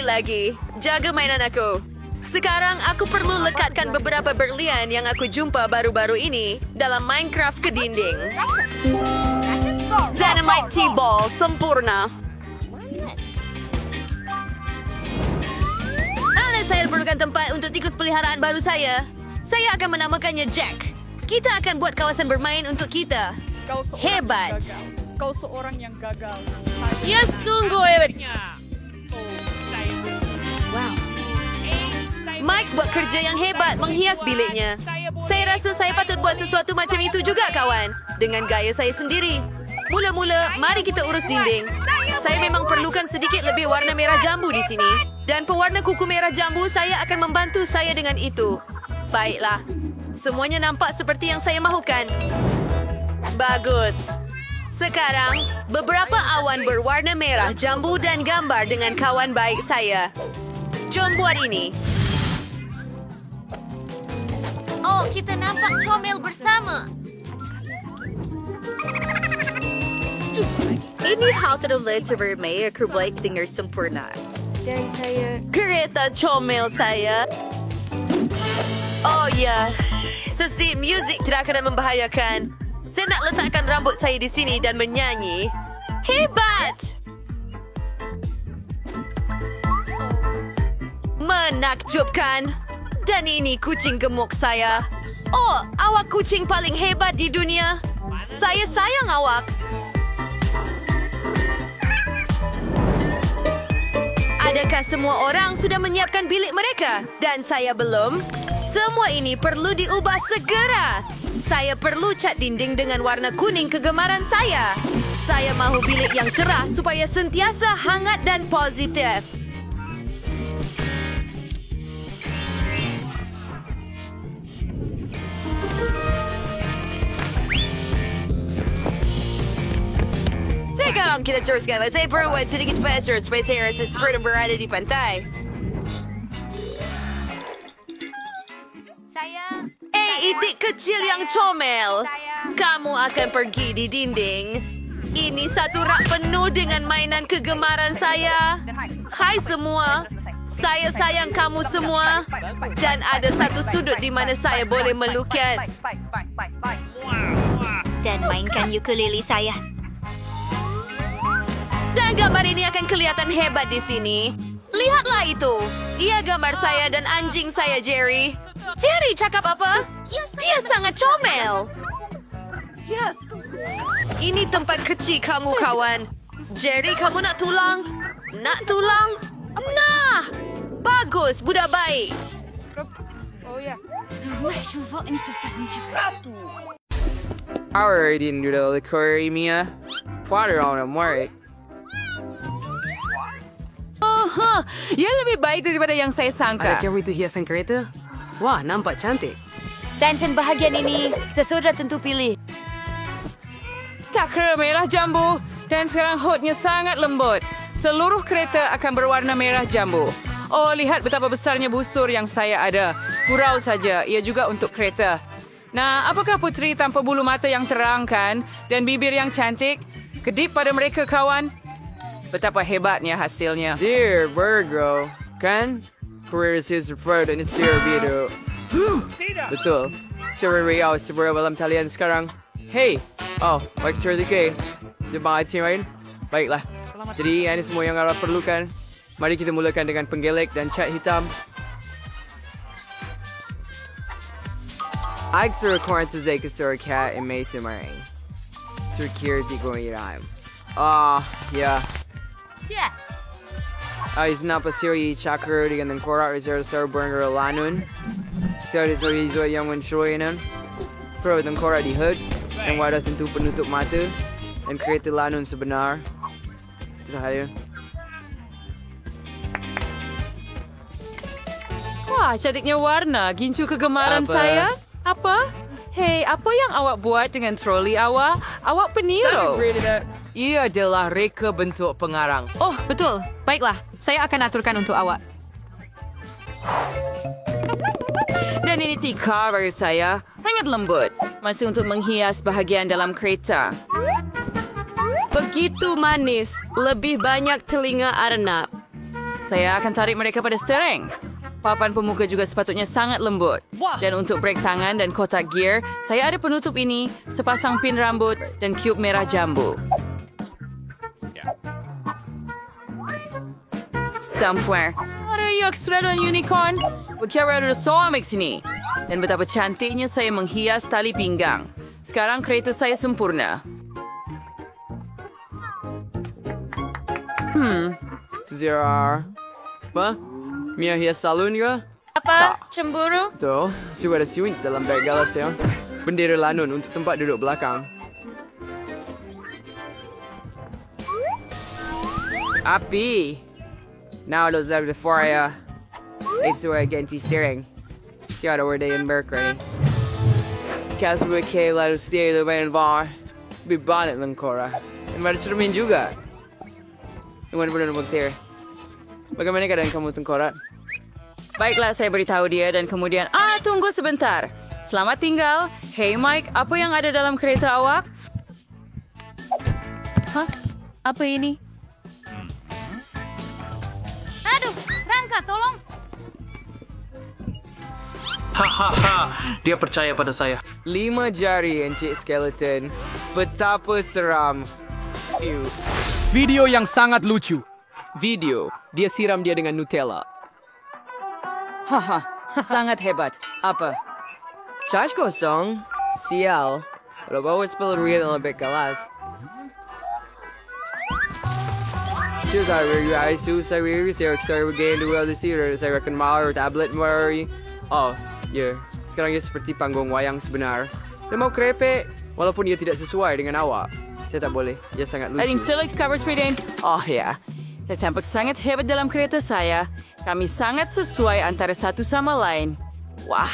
Lagi. Jaga mainan aku. Sekarang aku perlu lekatkan beberapa berlian yang aku jumpa baru-baru ini dalam Minecraft ke dinding. Dynamite T-ball sempurna. Saya perlukan tempat untuk tikus peliharaan baru saya. Saya akan menamakannya Jack. Kita akan buat kawasan bermain untuk kita. Hebat. Kau seorang yang gagal. Ya sungguh hebatnya. Wow. Mike buat kerja yang hebat menghias biliknya. Saya rasa saya patut buat sesuatu macam itu juga, kawan. Dengan gaya saya sendiri. Mula-mula, mari kita urus dinding. Saya memang perlukan sedikit lebih warna merah jambu di sini. Dan pewarna kuku merah jambu saya akan membantu saya dengan itu. Baiklah. Semuanya nampak seperti yang saya mahukan. Bagus. Sekarang, beberapa awan berwarna merah jambu dan gambar dengan kawan baik saya. Jom buat ini. Oh, kita nampak comel bersama. Ini House of Lights May aku buat dengar sempurna. Dan saya... Kereta comel saya. Oh ya, sesi muzik tidak akan membahayakan. Saya nak letakkan rambut saya di sini dan menyanyi. Hebat! Menakjubkan. Dan ini kucing gemuk saya. Oh, awak kucing paling hebat di dunia. Saya sayang awak. Adakah semua orang sudah menyiapkan bilik mereka? Dan saya belum? Semua ini perlu diubah segera. Saya perlu cat dinding dengan warna kuning kegemaran saya. Saya mahu bilik yang cerah supaya sentiasa hangat dan positif. Sekarang Jom kita teruskan. Saya perlu buat sedikit faster supaya saya rasa seperti berada di pantai. Itik kecil yang comel. Kamu akan pergi di dinding. Ini satu rak penuh dengan mainan kegemaran saya. Hai semua. Saya sayang kamu semua. Dan ada satu sudut di mana saya boleh melukis. Dan mainkan ukulele saya. Dan gambar ini akan kelihatan hebat di sini. Lihatlah itu. Dia gambar saya dan anjing saya, Jerry. Jerry cakap apa? Dia sangat comel. Ini tempat kecil kamu, kawan. Jerry, kamu nak tulang? Nak tulang? Nah! Bagus, budak baik. I already knew the liquor, Mia. Water on him, right? Ia lebih baik daripada yang saya sangka. Adakah itu hiasan kereta? Wah, nampak cantik. Dan bahagian ini, kita sudah tentu pilih. Cakra merah jambu. Dan sekarang hoodnya sangat lembut. Seluruh kereta akan berwarna merah jambu. Oh, lihat betapa besarnya busur yang saya ada. Gurau saja, ia juga untuk kereta. Nah, apakah putri tanpa bulu mata yang terang kan? Dan bibir yang cantik? Kedip pada mereka, kawan. Betapa hebatnya hasilnya. Dear Virgo, kan? Career is his preferred and it's your video. Betul. Siapa Riau seberapa dalam talian sekarang? Hey! Oh, baik cerita ke? Dia bangat team lain? Baiklah. Jadi, ini semua yang anda perlukan. Mari kita mulakan dengan penggelek dan cat hitam. Ike suruh korang tuzay ke suruh cat and may sumaring. Suruh kira si kong iram. Yeah. Yeah. Ayos na pasiri chakra dengan korak reserve star burger lanun. So so yang menshoy nan. Pro dan korak di hood dan wadah tentu penutup mata dan kereta lanun sebenar. Itu sahaja. Wah, cantiknya warna. Gincu kegemaran Apa? saya. Apa? Hei, apa yang awak buat dengan troli awak? Awak peniru. Ia adalah reka bentuk pengarang. Oh, betul. Baiklah, saya akan aturkan untuk awak. Dan ini tikar bagi saya. Sangat lembut. Masih untuk menghias bahagian dalam kereta. Begitu manis. Lebih banyak telinga arnab. Saya akan tarik mereka pada steering. Papan pemuka juga sepatutnya sangat lembut. Dan untuk brek tangan dan kotak gear, saya ada penutup ini, sepasang pin rambut, dan cube merah jambu. Somewhere. Ada yang ekstra dan unicorn. Berkira ada suami sini. Dan betapa cantiknya saya menghias tali pinggang. Sekarang kereta saya sempurna. Zira. Apa? Mia hias salon ke? Apa? Cemburu? Tuh, sudah ada siwing dalam beg galas ya. Bendera lanun untuk tempat duduk belakang. Api. Now those left before I it's where I get steering. Siya ada word in Mercury. Kaswa K lalu steer the main bar. Bibanet lang Cora. And ada cermin juga. Yang mana pun mag-steer. Bagaimana keadaan kamu tengkorak? Baiklah, saya beritahu dia dan kemudian, tunggu sebentar. Selamat tinggal. Hey Mike, apa yang ada dalam kereta awak? Hah? Apa ini? Aduh, Rangka, tolong. Hahaha, dia percaya pada saya. 5 jari, Encik Skeleton. Betapa seram. Ew. Video yang sangat lucu. Video, dia siram dia dengan Nutella. Haha, sangat hebat. Apa? Charge kosong. Sial. Udah bawa spill real dalam beg kelas. Saya review isu, saya review saya game duel di sini. Saya reckon mau tablet Murray. Oh, ya. Sekarang dia seperti panggung wayang sebenar. Dia mau krepek, walaupun dia tidak sesuai dengan awak. Saya tak boleh. Dia sangat lucu. Adding Silix cover speeding. Oh ya. Saya tampak sangat hebat dalam kereta saya. Kami sangat sesuai antara satu sama lain. Wah,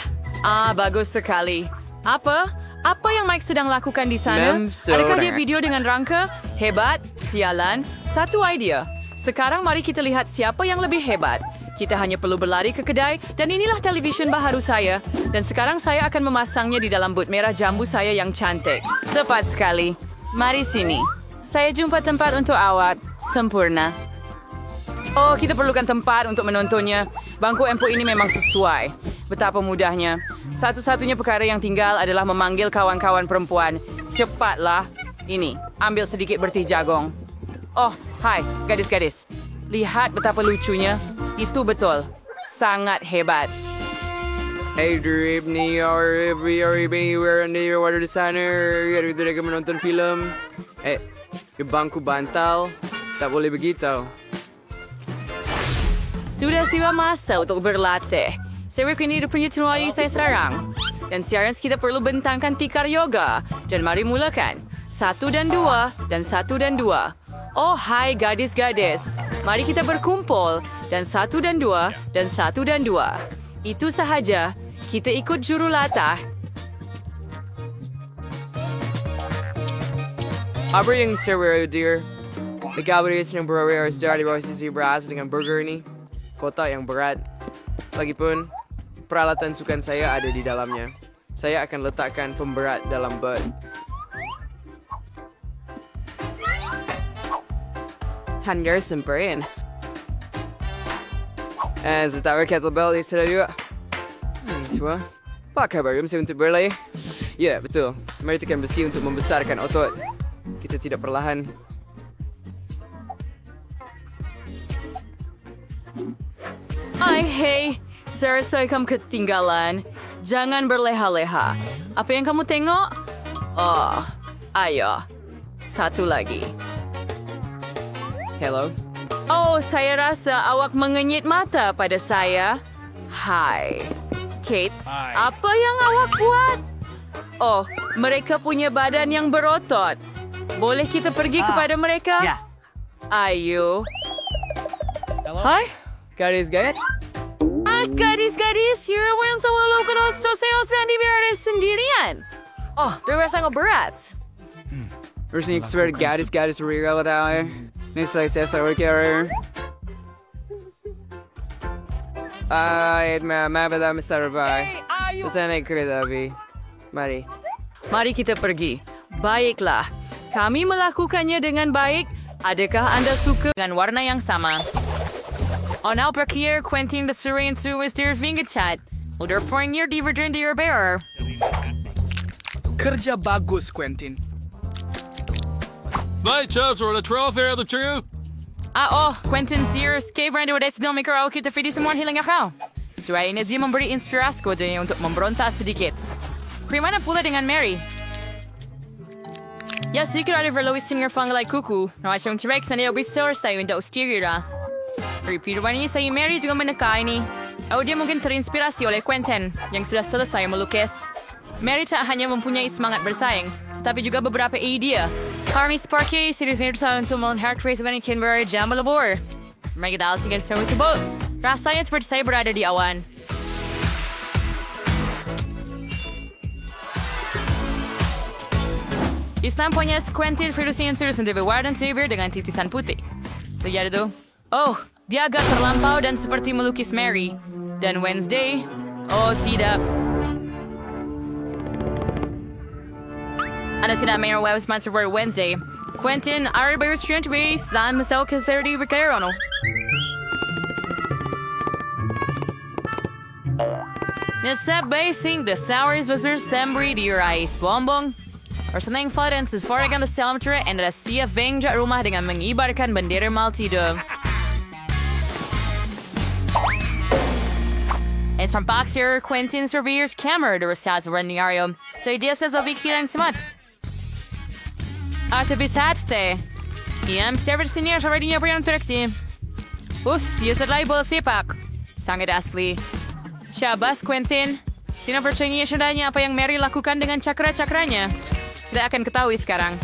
bagus sekali. Apa? Apa yang Mike sedang lakukan di sana? Adakah dia video dengan rangka? Hebat, sialan, satu idea. Sekarang mari kita lihat siapa yang lebih hebat. Kita hanya perlu berlari ke kedai dan inilah televisyen baharu saya. Dan sekarang saya akan memasangnya di dalam but merah jambu saya yang cantik. Tepat sekali. Mari sini. Saya jumpa tempat untuk awak. Sempurna. Oh, kita perlukan tempat untuk menontonnya. Bangku empuk ini memang sesuai. Betapa mudahnya. Satu-satunya perkara yang tinggal adalah memanggil kawan-kawan perempuan. Cepatlah. Ini, ambil sedikit bertih jagung. Oh, hai, gadis-gadis. Lihat betapa lucunya. Itu betul. Sangat hebat. Hey, drip ni water designer. Kita lagi menonton filem. Bangku bantal. Tak boleh begitu. Sudah siap masa untuk berlatih. Saya ini punya tenuari saya sekarang. Dan siaran kita perlu bentangkan tikar yoga. Dan mari mulakan. 1 dan 2 dan 1 dan 2. Oh, hai gadis-gadis. Mari kita berkumpul. Dan 1 dan 2 dan 1 dan 2. Itu sahaja. Kita ikut jurulatih. Apa yang seru, dear? Nagkabarias ng burger harus dari bawah sisi beras dengan burger ini. Kotak yang berat. Lagipun, peralatan sukan saya ada di dalamnya. Saya akan letakkan pemberat dalam bot. Hanya semperin. Setara kettlebell di sana juga. Semua. Apa kabar saya untuk berlari? Ya, betul. Mari tekan besi untuk membesarkan otot. Kita tidak perlahan. Hei, saya rasa kamu ketinggalan. Jangan berleha-leha. Apa yang kamu tengok? Oh, ayo. Satu lagi. Hello? Oh, saya rasa awak mengenyit mata pada saya. Hai. Kate, apa yang awak buat? Oh, mereka punya badan yang berotot. Boleh kita pergi kepada mereka? Ayo. Hai, gadis-gadis. Gadis-gadis, here yang selalu kenal saya sendiri berada sendirian. Oh, berasa nggak berat. Terus ini seperti gadis-gadis real tahu. Ini saya worker. Mabada Mr. Bai. Sana kereta api. Mari kita pergi. Baiklah. Kami melakukannya dengan baik. Adakah Anda suka dengan warna yang sama? On Albuquerque, Quentin the Syrian to is their chat. Oder for near divergent dear bearer. Kerja bagus, Quentin. Bye, Chubbs, or the 12 air of the truth. Quentin Sears, Cave Randy with don't make her all kita video semua hilang akal. Supaya ini dia memberi inspirasi kodenya untuk memberontak sedikit. Bagaimana pula dengan Mary? Ya, sedikit ada verlois singer fangalai kuku. Nawasyong T-Rex na nilabistor sa yung daustira. Repeater ini saya Mary juga menekan ini. Dia mungkin terinspirasi oleh Quentin yang sudah selesai melukis. Mary tak hanya mempunyai semangat bersaing, tetapi juga beberapa ide. Army Sparky seriusnya berusaha untuk melihat Trace Van Kinberg jam melebur. Mereka dalam singgah sama sebut. Rasanya seperti saya berada di awan. Islam punya Quentin Ferguson serius untuk berwarna silver dengan titisan putih. Lihat itu. Oh, dia agak terlampau dan seperti melukis Mary. Dan Wednesday, oh tidak. Anda tidak mayor web sponsor for Wednesday. Quentin, our bears strength base, dan masal kaseri berkairono. Nasa basing the sours was her sembri di rice bombong. Persenang Florence is foregan the celebratory and the siya vengja rumah dengan mengibarkan bendera Maltido. And from boxer Quentin surveyor's camera to restas Reniario. So dia says of ikilang smut. To be sad today. Iam server senior already never on 30. Yes, at label sepak. Sangat asli. Syabas Quentin. Sino percaya siya apa yang Mary lakukan dengan cakra-cakranya? Kita akan ketahui sekarang.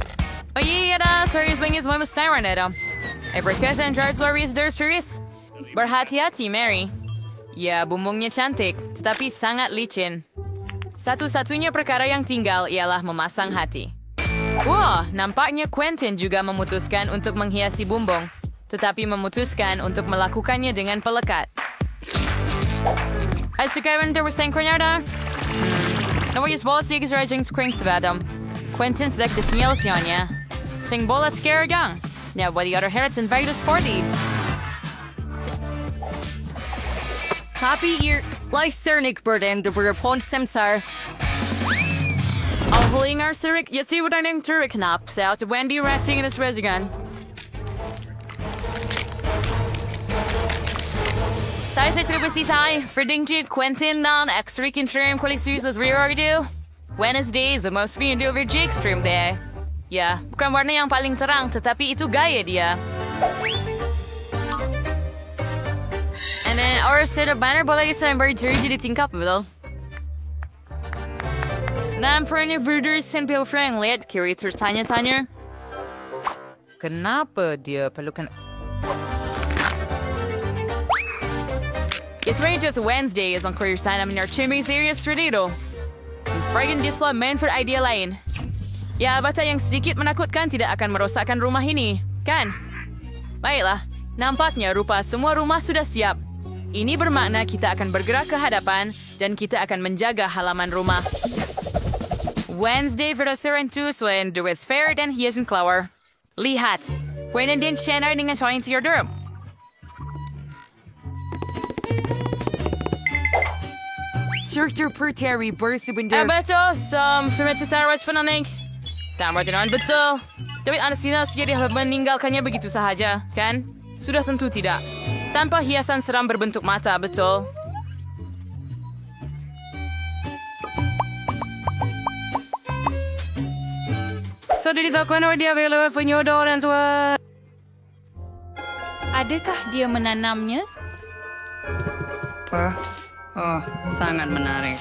Oh iya, sorry swing is my mustaran itu. Precious and George Lori's Durstris. Berhati-hati Mary. Ya, bumbungnya cantik, tetapi sangat licin. Satu-satunya perkara yang tinggal ialah memasang hati. Wah, nampaknya Quentin juga memutuskan untuk menghiasi bumbung, tetapi memutuskan untuk melakukannya dengan pelekat. Als de Kevin er was zijn kornada. Nou je bola stieg is raging springs about them. Quentin zegt de signals ja. Ting bola scare gang. Now what the other herits in very sporty. Happy ear Lysernic burden de Burpon Semsar. Al holing our Surik, you see what I named Turek Knops out to Wendy resting in his resign. Saya bersih saya, Ferdinand Quentin non extra stream qualities as we already do. Wednesdays the most we do over Jake stream there. Ya, bukan warna yang paling terang, tetapi itu gaya dia. And then our set of banner boleh disambar jadi tingkap betul. Nam pernah brothers and people friend lihat curator tanya-tanya. Kenapa dia perlukan... It's really just Wednesday is on career sign in our chimney serious Renito. Brian Disla Manfred idea lain. Ya, baca yang sedikit menakutkan tidak akan merosakkan rumah ini, kan? Baiklah, nampaknya rupa semua rumah sudah siap. Ini bermakna kita akan bergerak ke hadapan dan kita akan menjaga halaman rumah. Wednesday verdoseran tusen dues fair dan hiasan flower. Lihat, Wayne din chenar dengan soaling to your dorm. Surtur per Terry bersu bender. Betul, fermented sarwas penanings. Tambah jangan betul. Tapi Anasina sudah meninggalkannya begitu sahaja, kan? Sudah tentu tidak. Tanpa hiasan seram berbentuk mata, betul. So did the corner dia available for your door and what? Adakah dia menanamnya? Sangat menarik.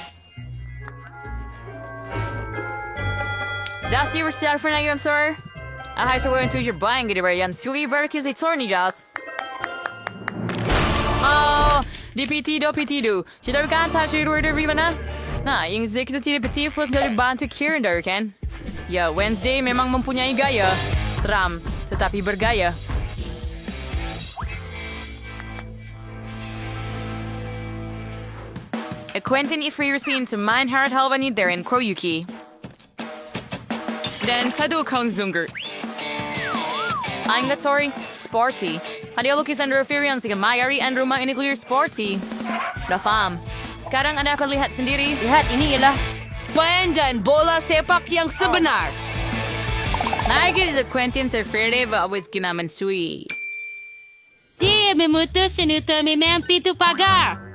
Das hier staat voor I'm sorry. Hij zou een toetje buying gede variant. Sui werkjes het zorn niet als. Oh, die PT do. Je daar kan saja je door de ribana. Nah, yang zeker tidak petit was dari bantu kieran daar kan. Ya, Wednesday memang mempunyai gaya. Seram, tetapi bergaya. Quentin ifriursin to mine Harad Halvani there in Kroyuki. Dan sadu kong zunger. Angatori, sporty. Hadia lukis under Firian sige mayari and rumah ini clear sporty. Rafam. Sekarang Anda akan lihat sendiri. Lihat, ini ialah main dan bola sepak yang sebenar. Naik the Quentin sa Friday always ginamansui. Dia memutus untuk memimpi tu pagar.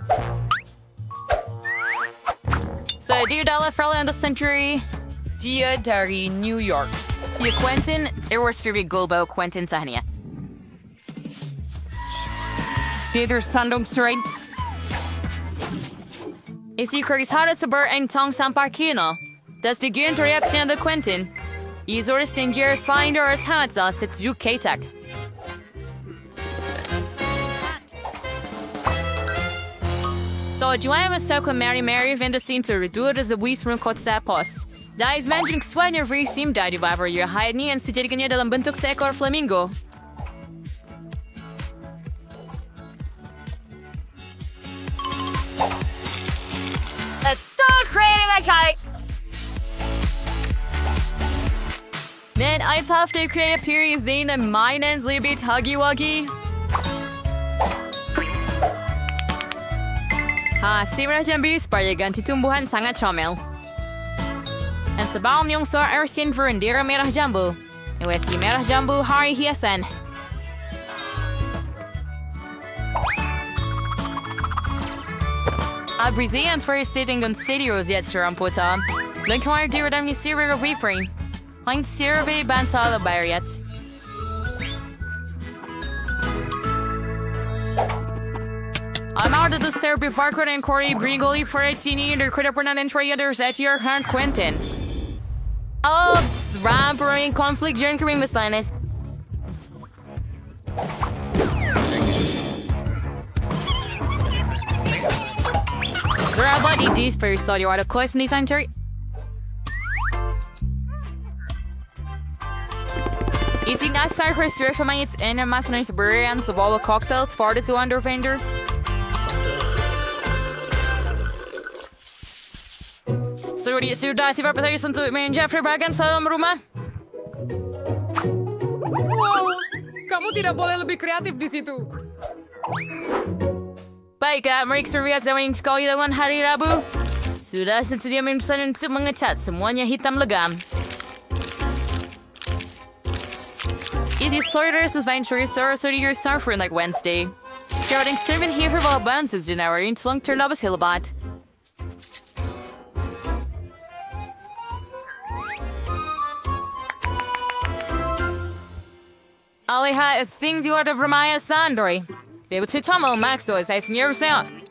So, dear Dalla Frella in the Century, dia dari New York. Ya Quentin, it was very Gulbo Quentin sahnya. Dia der sandong straight. Isi Curtis harus sabar ang tong sampar kino. Das die Reaktion der Quentin. Isor Stingers finder as Hansa sit zu Katak. So, Joanna was so con Mary vende sin to reduce the wis from Kotsapos. Dais manjing swan your free seem died over your hide ni and sijadikan niya dalam bentuk seekor flamingo. Let's so creative, okay? Then I'd have to create a period then and mine and libit huggy wuggy. Sira jambis para ganti tumbuhan sangat comel. And sa baon yung sa Ersin Verandira merah jambu. Iweski merah jambu hari hiasan. Brazilian tourist sitting on city rosette surampota. Linkwar diradam ni Sira of refrain. Hein Sirve Bantala Bariats. I'm out of the Serbi Farquid and Corey Brigoli Perettini and Crittapernan and Traders at your hand Quentin. Oops, rampering conflict during Kareem Masinas. Zerabat idis for studio ada quest ni sancari. Ising asar for stress sa mga its enemas na isburian sa bawa cocktails for the under vendor. Sudah si Papa saya untuk main Jeffrey Bagan sa dalam rumah. Wow, kamu tidak boleh lebih kreatif di situ. Baik, mari kita lihat zaman yang sekali lawan hari Rabu. Sudah sedia memesan untuk mengecat semuanya hitam legam. Easy Sorters is Venture Sorcery your Starfriend like Wednesday. Starting 7 here for Valbans is January and Slung Turnabas Hillabat. Aliha things you are of Ramaya Sandori. Be able to tumble Max doors as near sound.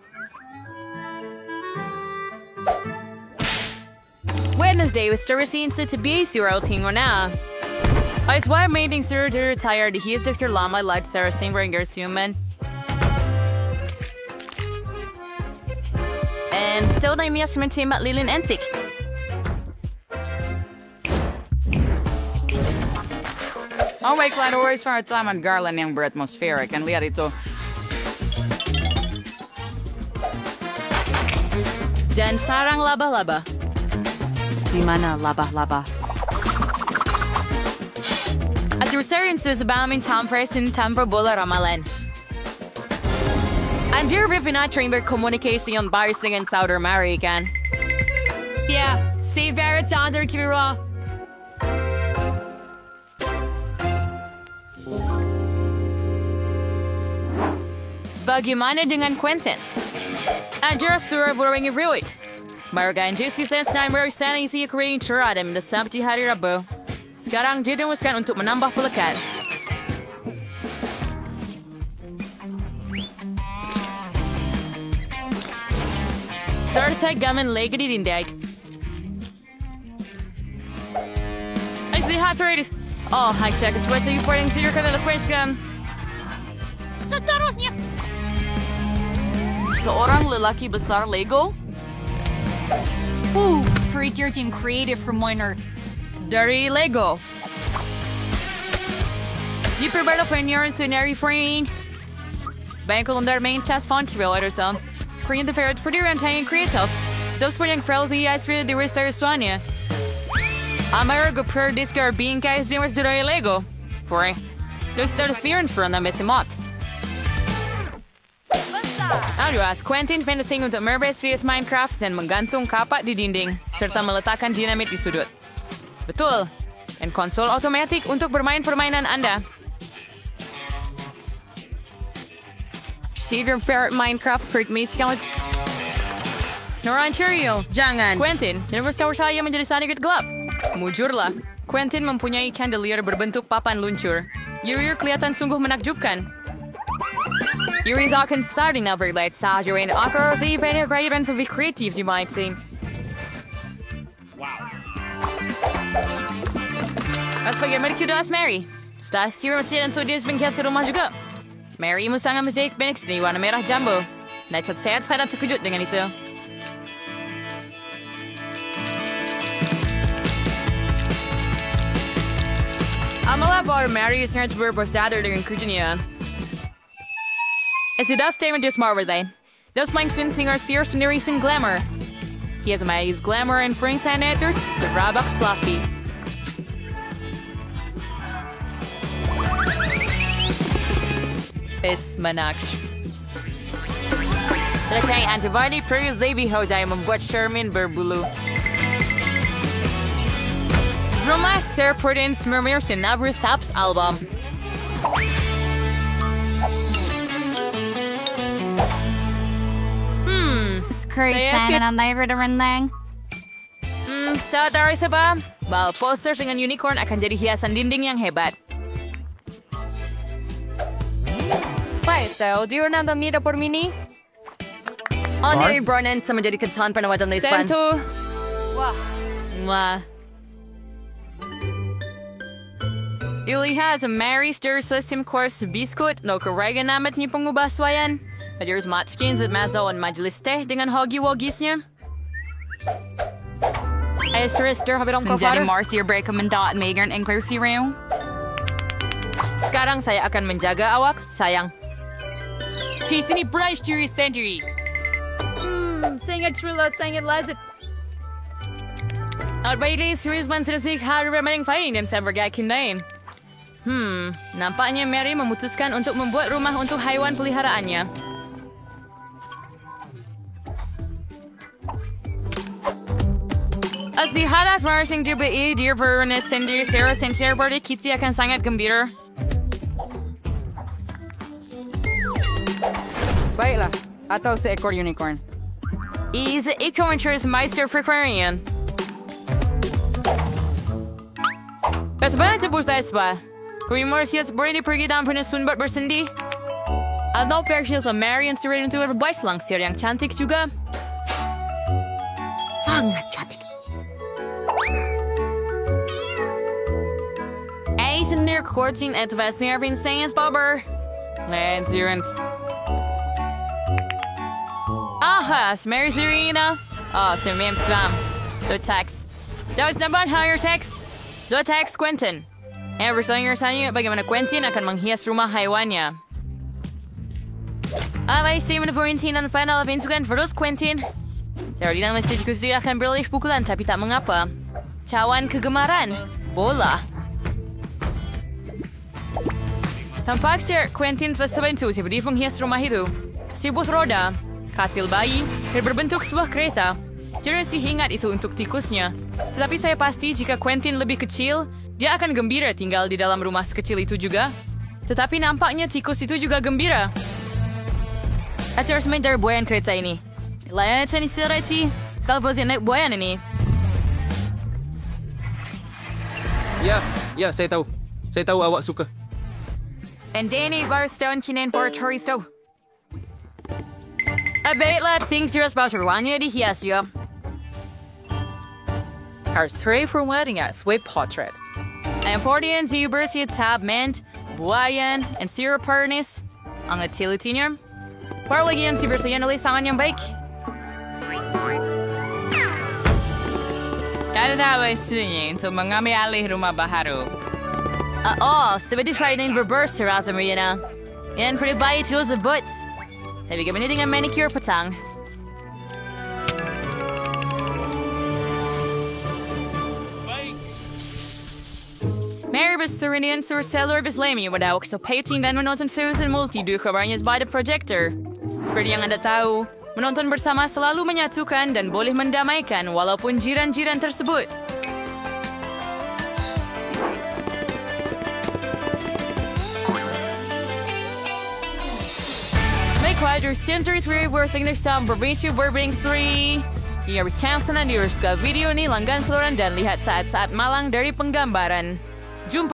Wednesday was Thursday to be 0 now. I swear mating Sir to retired. He is just your llama like Sarah Singringer human. And still name yes team at Lilin Ensik. Ang wake line always for a time on Garland yung atmospheric and lihat ito. Dan sarang laba-laba. Di mana laba-laba? At your seriences about me Tom First in Tampa Bola Ramalan. And dear Rivina Chamber Communication on Barising and South American. Yeah, see Barrett under Kira. Bagaimana dengan Quentin? Anjir surah boring of ruins. Marga and Juicy says na standing si Korean Charadam the Sabti hari Rabu. Sekarang dia dimuskan untuk menambah pelekat. Serta gamen lagi di dinding. Actually, hot rates. Oh, high tech. It's what's reporting to your kind of question. Seterusnya. Seorang lelaki besar Lego? Creature team creative from Moiner. Dari Lego. Di perbeda penyaran sunari frame. Bangkol under main chest font killer som. Korean the ferret for the renting creative. Those for young fellows he has for the research Swania. Amara go per disc or being guys there was dari Lego. For those start fearing for na mesimot. Aduas, Quentin finishing untuk merbes vs Minecraft dan menggantung kapak di dinding serta meletakkan dinamit di sudut. Betul, dan konsol otomatik untuk bermain permainan Anda. See your favorite Minecraft freak me sekali. Noran Cheerio, jangan. Quentin, nervous tower saya menjadi sangat gelap. Mujurlah, Quentin mempunyai chandelier berbentuk papan luncur. Yuri kelihatan sungguh menakjubkan. Yuri's akan starting now very late saja and akar si banyak rairan lebih kreatif di mic scene. As bagaimana kita Mary? Sudah siap mesin untuk dia bengkel rumah juga. Mary sangat menjadi Benix di warna merah jumbo. Nacat saya sangat terkejut dengan itu. Amalah bahwa Mary sangat bersadar dengan kerjanya. Sudah statement just more than those playing singer steer scenery and glamour. He has a use glamour and free sanators with Rabak Sloppy. Is Manak. Lekay Antivani Prius Baby Hosay membuat Sherman berbulu. Rumah Serpentins Murmurs in Navru Saps album. Sana ng library rin lang. Sa dari ba? Well, posters dengan unicorn akan jadi hiasan dinding yang hebat. So, do you remember Mira por Mini? Andre Bronan sa menjadi ketan penawatan Lisbon. Sento. Wah. Yuli has a Mary Stir System course biscuit no karagan namat ni pangubaswayan. Hadir matchkins at mazawan majlis teh dengan hogi-wogisnya. Ay, surister, habis kau Menjadi Marcia berrekomendasi Megan inklusi real. Sekarang saya akan menjaga awak, sayang. Di sini brush diri sendiri. Sangat trula, sangat lazat. Baiklah, serius menserusik hari bermain fain dan saya bergakin lain. Nampaknya Mary memutuskan untuk membuat rumah untuk haiwan peliharaannya. Asihalah flourishing DBE, dear Veronis sendiri, Sarah Sinclair berarti Kitty akan sangat gembira. Baiklah, atau seekor unicorn. Is Ecoinsurance Meister Frequarian. Sebenarnya cepus saya. Kuimorsias berani pergi dalam penesunbat bersendi. Atau Persius a Marian Stewart untuk berbaik langsir yang cantik juga. Sangat cantik. Sender courting at Vesnervin Saints Bobber. Let's hear it. Aha, Mary Serena. Oh, so ma'am Sam. The text. That was number higher text. The text Quentin. Ever sayang saya bagaimana Quentin akan menghias rumah haiwannya. Abay say mana Florentine dan final pintukan terus Quentin. Saya tidak mesti diskusi akan beralih pukulan tapi tak mengapa. Cawan kegemaran. Bola. Tampak Sir Quentin telah terbantu seperti menghias rumah itu. Sebuah roda, katil bayi, dan berbentuk sebuah kereta. Jangan sih ingat itu untuk tikusnya. Tetapi saya pasti jika Quentin lebih kecil, dia akan gembira tinggal di dalam rumah sekecil itu juga. Tetapi nampaknya tikus itu juga gembira. Aku harus main dari buayan kereta ini. Layan saya ni serati, kalau boleh naik buayan ini. Ya, saya tahu. Saya tahu awak suka. And Danny Barstone kinin for Toristo. Baiklah, think just about ruangannya dihias ya. Harus hurry for wedding at sweet portrait. Important si bersih tab mint, buayan, and syrup pernis. Ang utility-nya. Para lagi yang si bersih yang lisangan yang baik. Kada dapat sunyi untuk mengambil alih rumah baharu. Seperti Friday reverse rasa Mariana. Yan pretty baik itu sebut. Tapi kami dengan manicure petang. Mary Basturinian sur seller Bislami wadawak sa painting dan menonton Susan Multi do kabarnya by the projector. Seperti yang Anda tahu, menonton bersama selalu menyatukan dan boleh mendamaikan walaupun jiran-jiran tersebut. Quadro Centers were working their sound Provincial Burbank 3. Ia berchance na di video ni langgan seluruhan dan lihat saat-saat malang dari penggambaran. Jumpa